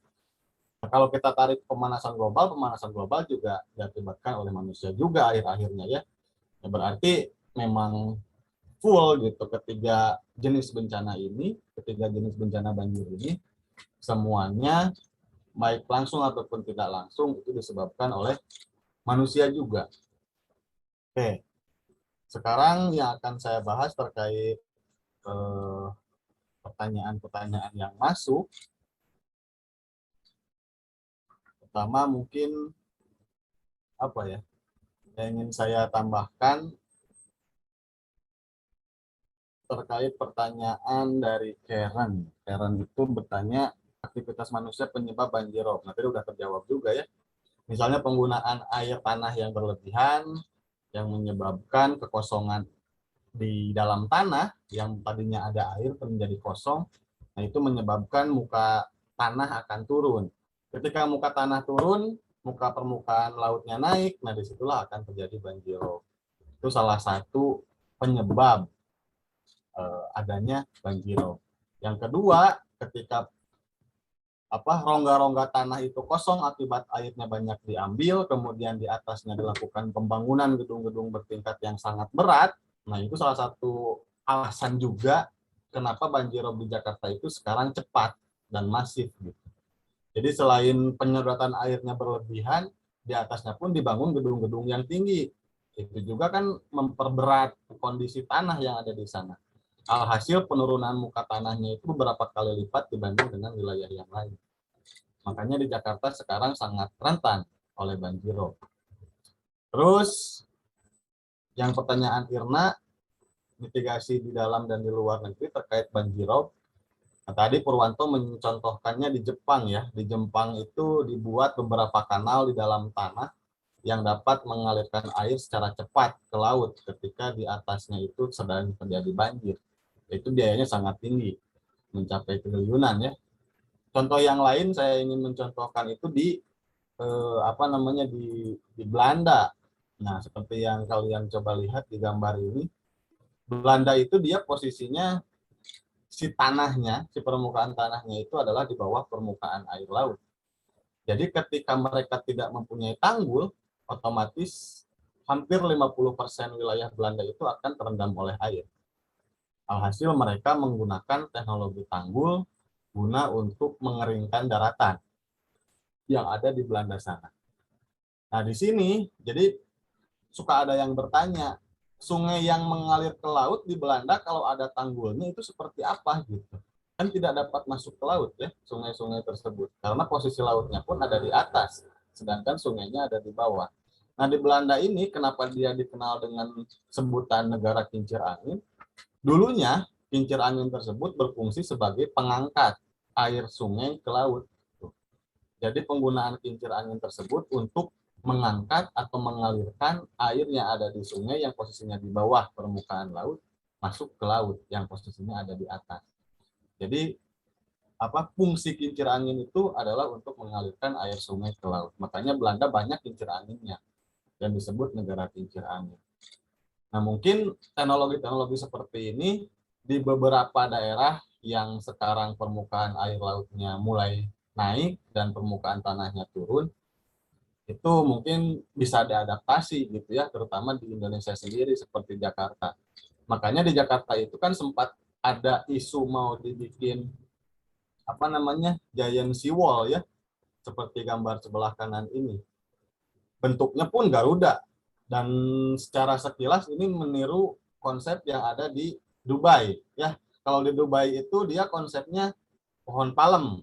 [SPEAKER 8] Nah, kalau kita tarik pemanasan global juga diakibatkan oleh manusia juga akhir-akhirnya ya. Nah, berarti memang full gitu ketiga jenis bencana banjir ini, semuanya baik langsung ataupun tidak langsung itu disebabkan oleh manusia juga. Oke, sekarang yang akan saya bahas terkait pertanyaan-pertanyaan yang masuk. Pertama mungkin apa ya, yang ingin saya tambahkan terkait pertanyaan dari Karen. Karen itu bertanya aktivitas manusia penyebab banjirop. Nah, tadi udah terjawab juga ya. Misalnya penggunaan air tanah yang berlebihan yang menyebabkan kekosongan di dalam tanah yang tadinya ada air menjadi kosong. Nah, itu menyebabkan muka tanah akan turun. Ketika muka tanah turun, muka permukaan lautnya naik, nah disitulah akan terjadi banjirop. Itu salah satu penyebab adanya banjirop. Yang kedua, ketika rongga-rongga tanah itu kosong akibat airnya banyak diambil, kemudian di atasnya dilakukan pembangunan gedung-gedung bertingkat yang sangat berat. Nah, itu salah satu alasan juga kenapa banjirop di Jakarta itu sekarang cepat dan masif gitu. Jadi selain penyedotan airnya berlebihan, di atasnya pun dibangun gedung-gedung yang tinggi. Itu juga kan memperberat kondisi tanah yang ada di sana. Alhasil penurunan muka tanahnya itu beberapa kali lipat dibanding dengan wilayah yang lain. Makanya di Jakarta sekarang sangat rentan oleh banjirop. Terus yang pertanyaan Irna, mitigasi di dalam dan di luar negeri terkait banjirop. Nah, tadi Purwanto mencontohkannya di Jepang ya. Di Jepang itu dibuat beberapa kanal di dalam tanah yang dapat mengalirkan air secara cepat ke laut ketika di atasnya itu sedang terjadi banjir. Itu biayanya sangat tinggi, mencapai triliunan ya. Contoh yang lain saya ingin mencontohkan itu di di Belanda. Nah, seperti yang kalian coba lihat di gambar ini, Belanda itu dia posisinya si permukaan tanahnya itu adalah di bawah permukaan air laut. Jadi ketika mereka tidak mempunyai tanggul, otomatis hampir 50% wilayah Belanda itu akan terendam oleh air. Alhasil mereka menggunakan teknologi tanggul guna untuk mengeringkan daratan yang ada di Belanda sana. Nah, di sini jadi suka ada yang bertanya, sungai yang mengalir ke laut di Belanda kalau ada tanggulnya itu seperti apa gitu. Kan tidak dapat masuk ke laut ya, sungai-sungai tersebut. Karena posisi lautnya pun ada di atas, sedangkan sungainya ada di bawah. Nah, di Belanda ini kenapa dia dikenal dengan sebutan negara kincir angin? Dulunya, kincir angin tersebut berfungsi sebagai pengangkat air sungai ke laut. Jadi penggunaan kincir angin tersebut untuk mengangkat atau mengalirkan air yang ada di sungai yang posisinya di bawah permukaan laut masuk ke laut yang posisinya ada di atas. Jadi fungsi kincir angin itu adalah untuk mengalirkan air sungai ke laut. Makanya Belanda banyak kincir anginnya dan disebut negara kincir angin. Nah, mungkin teknologi-teknologi seperti ini di beberapa daerah yang sekarang permukaan air lautnya mulai naik dan permukaan tanahnya turun, itu mungkin bisa diadaptasi gitu ya, terutama di Indonesia sendiri seperti Jakarta. Makanya di Jakarta itu kan sempat ada isu mau dibikin apa namanya giant seawall ya, seperti gambar sebelah kanan ini. Bentuknya pun Garuda, dan secara sekilas ini meniru konsep yang ada di Dubai ya. Kalau di Dubai itu dia konsepnya pohon palem.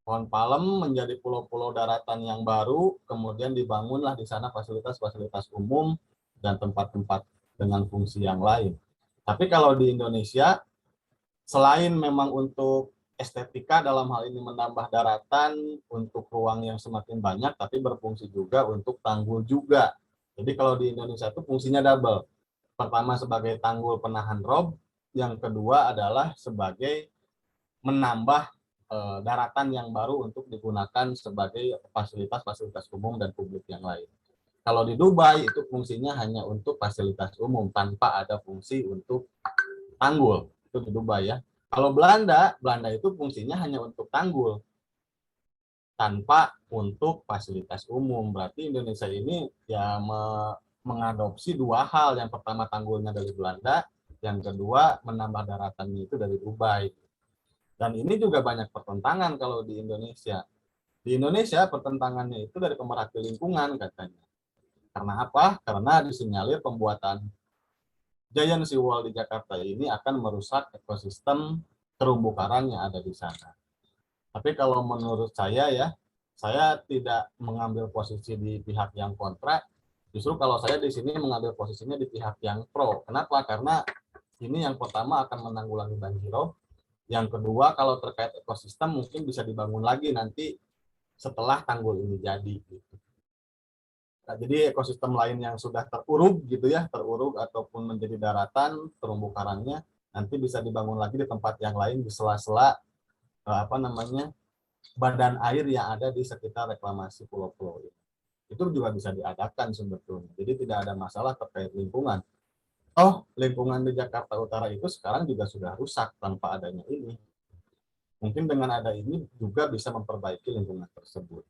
[SPEAKER 8] Pohon palem menjadi pulau-pulau daratan yang baru, kemudian dibangunlah di sana fasilitas-fasilitas umum dan tempat-tempat dengan fungsi yang lain. Tapi kalau di Indonesia, selain memang untuk estetika dalam hal ini menambah daratan untuk ruang yang semakin banyak, tapi berfungsi juga untuk tanggul juga. Jadi kalau di Indonesia itu fungsinya double. Pertama sebagai tanggul penahan rob, yang kedua adalah sebagai menambah daratan yang baru untuk digunakan sebagai fasilitas-fasilitas umum dan publik yang lain. Kalau di Dubai itu fungsinya hanya untuk fasilitas umum tanpa ada fungsi untuk tanggul. Itu di Dubai ya. Kalau Belanda itu fungsinya hanya untuk tanggul tanpa untuk fasilitas umum. Berarti Indonesia ini ya mengadopsi dua hal. Yang pertama tanggulnya dari Belanda, yang kedua menambah daratannya itu dari Dubai. Dan ini juga banyak pertentangan kalau di Indonesia. Di Indonesia pertentangannya itu dari pemerhati lingkungan katanya. Karena apa? Karena disinyalir pembuatan giant seawall di Jakarta ini akan merusak ekosistem terumbu karang yang ada di sana. Tapi kalau menurut saya ya, saya tidak mengambil posisi di pihak yang kontra. Justru kalau saya di sini mengambil posisinya di pihak yang pro. Kenapa? Karena ini yang pertama akan menanggulangi banjirop. Yang kedua, kalau terkait ekosistem mungkin bisa dibangun lagi nanti setelah tanggul ini jadi. Gitu. Nah, jadi ekosistem lain yang sudah teruruk gitu ya, teruruk ataupun menjadi daratan terumbu karangnya nanti bisa dibangun lagi di tempat yang lain di sela-sela apa namanya badan air yang ada di sekitar reklamasi pulau-pulau ini. Itu juga bisa diadakan sebetulnya. Jadi tidak ada masalah terkait lingkungan. Oh, lingkungan di Jakarta Utara itu sekarang juga sudah rusak tanpa adanya ini. Mungkin dengan ada ini juga bisa memperbaiki lingkungan tersebut.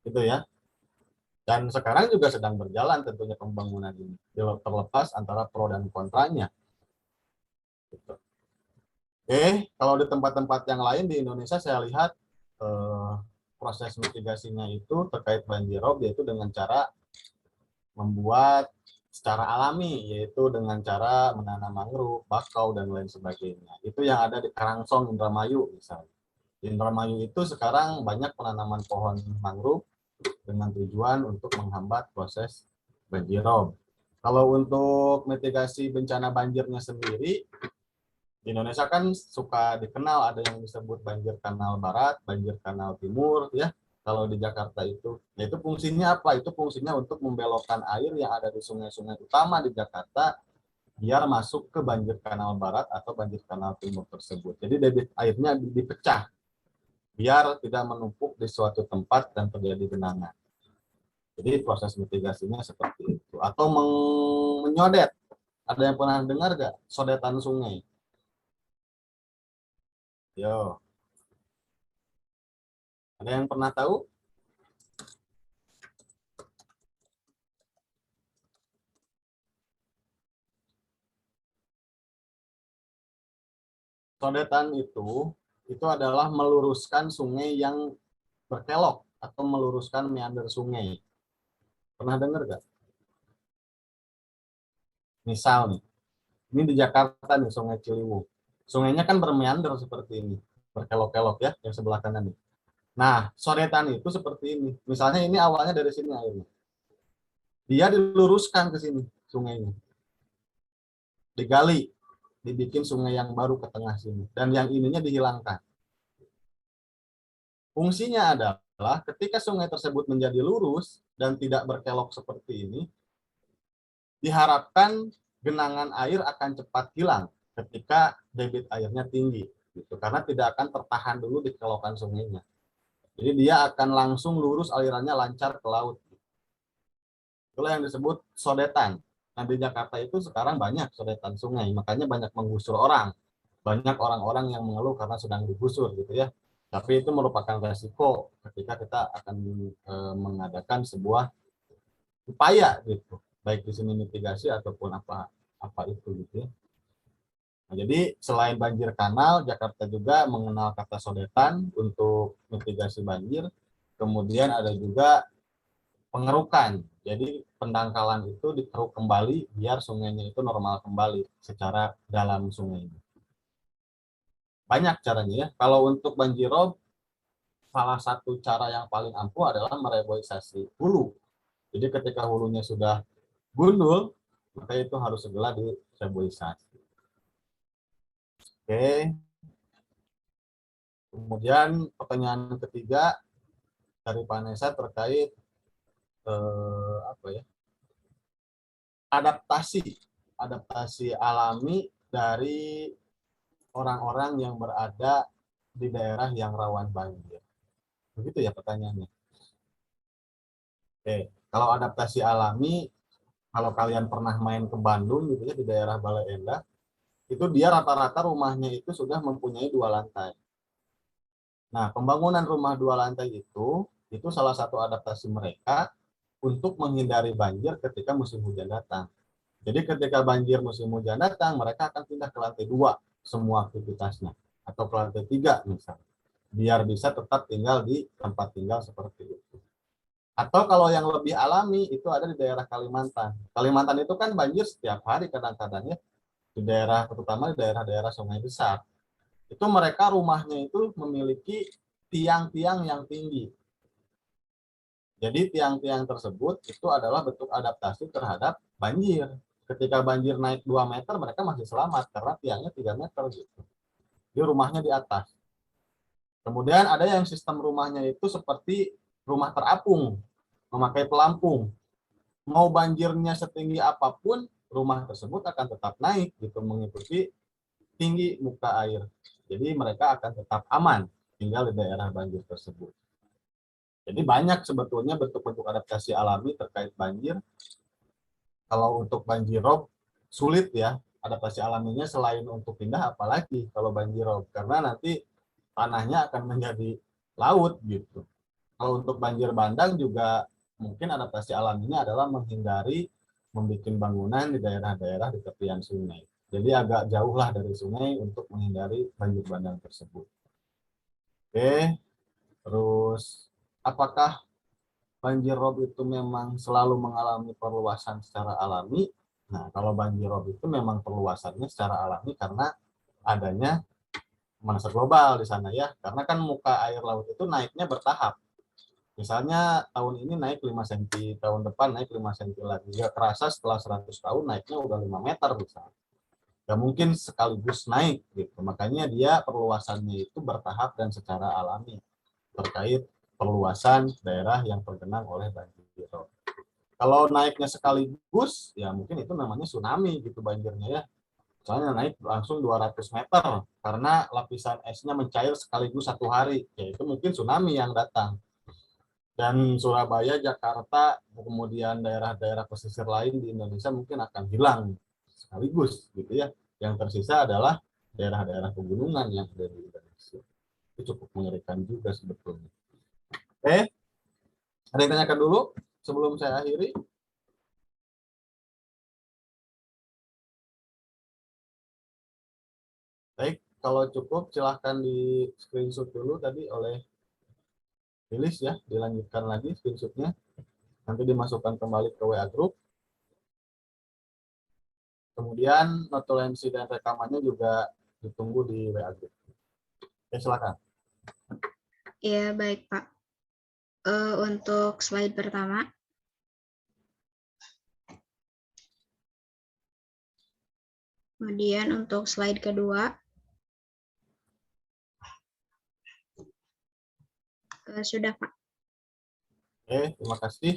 [SPEAKER 8] Gitu ya. Dan sekarang juga sedang berjalan tentunya pembangunan ini. Terlepas antara pro dan kontranya. Gitu. Kalau di tempat-tempat yang lain di Indonesia saya lihat proses mitigasinya itu terkait banjirop yaitu dengan cara membuat secara alami, yaitu dengan cara menanam mangrove, bakau, dan lain sebagainya. Itu yang ada di Karangsong, Indramayu misalnya. Di Indramayu itu sekarang banyak penanaman pohon mangrove dengan tujuan untuk menghambat proses banjirop. Kalau untuk mitigasi bencana banjirnya sendiri, di Indonesia kan suka dikenal ada yang disebut banjir kanal barat, banjir kanal timur, ya. Kalau di Jakarta itu, yaitu fungsinya apa? Itu fungsinya untuk membelokkan air yang ada di sungai-sungai utama di Jakarta biar masuk ke banjir kanal barat atau banjir kanal timur tersebut. Jadi debit airnya dipecah biar tidak menumpuk di suatu tempat dan terjadi genangan. Jadi proses mitigasinya seperti itu. Atau menyodet. Ada yang pernah dengar nggak sodetan sungai? Yo. Ada yang pernah tahu? Sodetan itu adalah meluruskan sungai yang berkelok atau meluruskan meander sungai. Pernah dengar nggak? Misal nih, ini di Jakarta nih Sungai Ciliwung. Sungainya kan bermeander seperti ini, berkelok-kelok ya, yang sebelah kanan nih. Nah, sodetan itu seperti ini. Misalnya ini awalnya dari sini airnya. Dia diluruskan ke sini sungainya. Digali, dibikin sungai yang baru ke tengah sini. Dan yang ininya dihilangkan. Fungsinya adalah ketika sungai tersebut menjadi lurus dan tidak berkelok seperti ini, diharapkan genangan air akan cepat hilang ketika debit airnya tinggi. Gitu. Karena tidak akan tertahan dulu di kelokan sungainya. Jadi dia akan langsung lurus alirannya lancar ke laut. Itulah yang disebut sodetan. Nah di Jakarta itu sekarang banyak sodetan sungai, makanya banyak menggusur orang. Banyak orang-orang yang mengeluh karena sedang digusur gitu ya. Tapi itu merupakan resiko ketika kita akan mengadakan sebuah upaya gitu, baik di sini mitigasi ataupun apa itu gitu ya. Nah, jadi selain banjir kanal, Jakarta juga mengenal kata sodetan untuk mitigasi banjir. Kemudian ada juga pengerukan. Jadi pendangkalan itu dikeruk kembali biar sungainya itu normal kembali secara dalam sungai. Banyak caranya ya. Kalau untuk banjir rob, salah satu cara yang paling ampuh adalah mereboisasi hulu. Jadi ketika hulunya sudah gundul, maka itu harus segera direboisasi. Oke. Kemudian pertanyaan ketiga dari Vanessa terkait adaptasi alami dari orang-orang yang berada di daerah yang rawan banjir. Begitu ya pertanyaannya. Oke, kalau adaptasi alami, kalau kalian pernah main ke Bandung gitu ya, di daerah Bale Endah, itu dia rata-rata rumahnya itu sudah mempunyai 2 lantai. Nah, pembangunan rumah 2 lantai itu salah satu adaptasi mereka untuk menghindari banjir ketika musim hujan datang. Jadi ketika banjir musim hujan datang, mereka akan pindah ke lantai 2 semua aktivitasnya, atau ke lantai 3 misalnya, biar bisa tetap tinggal di tempat tinggal seperti itu. Atau kalau yang lebih alami itu ada di daerah Kalimantan. Kalimantan itu kan banjir setiap hari kadang-kadang ya, di daerah, terutama di daerah-daerah sungai besar. Itu mereka rumahnya itu memiliki tiang-tiang yang tinggi. Jadi tiang-tiang tersebut itu adalah bentuk adaptasi terhadap banjir. Ketika banjir naik 2 meter, mereka masih selamat karena tiangnya 3 meter gitu. Jadi rumahnya di atas. Kemudian ada yang sistem rumahnya itu seperti rumah terapung, memakai pelampung. Mau banjirnya setinggi apapun, rumah tersebut akan tetap naik gitu, mengikuti tinggi muka air. Jadi mereka akan tetap aman tinggal di daerah banjir tersebut. Jadi banyak sebetulnya bentuk-bentuk adaptasi alami terkait banjir. Kalau untuk banjir rob sulit ya, adaptasi alaminya selain untuk pindah apalagi kalau banjir rob, karena nanti tanahnya akan menjadi laut gitu. Kalau untuk banjir bandang juga mungkin adaptasi alaminya adalah menghindari membuat bangunan di daerah-daerah di tepian sungai. Jadi agak jauhlah dari sungai untuk menghindari banjir bandang tersebut. Oke, terus apakah banjir rob itu memang selalu mengalami perluasan secara alami? Nah, kalau banjir rob itu memang perluasannya secara alami karena adanya pemanasan global di sana ya. Karena kan muka air laut itu naiknya bertahap. Misalnya tahun ini naik 5 cm, tahun depan naik 5 cm lagi. Ya kerasa setelah 100 tahun naiknya udah 5 meter misalnya. Gak mungkin sekaligus naik gitu. Makanya dia perluasannya itu bertahap dan secara alami terkait perluasan daerah yang tergenang oleh banjir rob. Kalau naiknya sekaligus, ya mungkin itu namanya tsunami gitu banjirnya ya. Misalnya naik langsung 200 meter karena lapisan esnya mencair sekaligus 1 hari, yaitu mungkin tsunami yang datang. Dan Surabaya, Jakarta, kemudian daerah-daerah pesisir lain di Indonesia mungkin akan hilang sekaligus gitu ya. Yang tersisa adalah daerah-daerah pegunungan yang ada di Indonesia. Itu cukup mengerikan juga sebetulnya. Oke, ada yang tanyakan dulu sebelum saya akhiri? Baik, kalau cukup silahkan di screenshot dulu tadi oleh Lilis ya, dilanjutkan lagi screenshotnya. Nanti dimasukkan kembali ke WA Group. Kemudian notulensi dan rekamannya juga ditunggu di WA Group. Oke, silakan.
[SPEAKER 6] Ya, baik Pak. Untuk slide pertama. Kemudian untuk slide kedua. Sudah Pak.
[SPEAKER 8] Oke, terima kasih.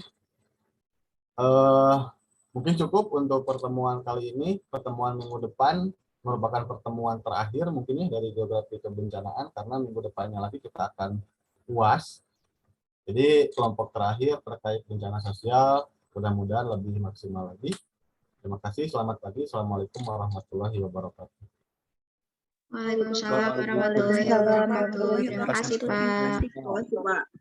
[SPEAKER 8] Mungkin cukup untuk pertemuan kali ini. Pertemuan minggu depan merupakan pertemuan terakhir mungkin ya dari geografi kebencanaan, karena minggu depannya lagi kita akan UAS. Jadi kelompok terakhir terkait bencana sosial mudah-mudahan lebih maksimal lagi. Terima kasih, selamat pagi. Assalamualaikum warahmatullahi wabarakatuh.
[SPEAKER 6] Waalaikumsalam warahmatullahi wabarakatuh. Terima kasih, Pak.
[SPEAKER 10] Terima kasih, Pak.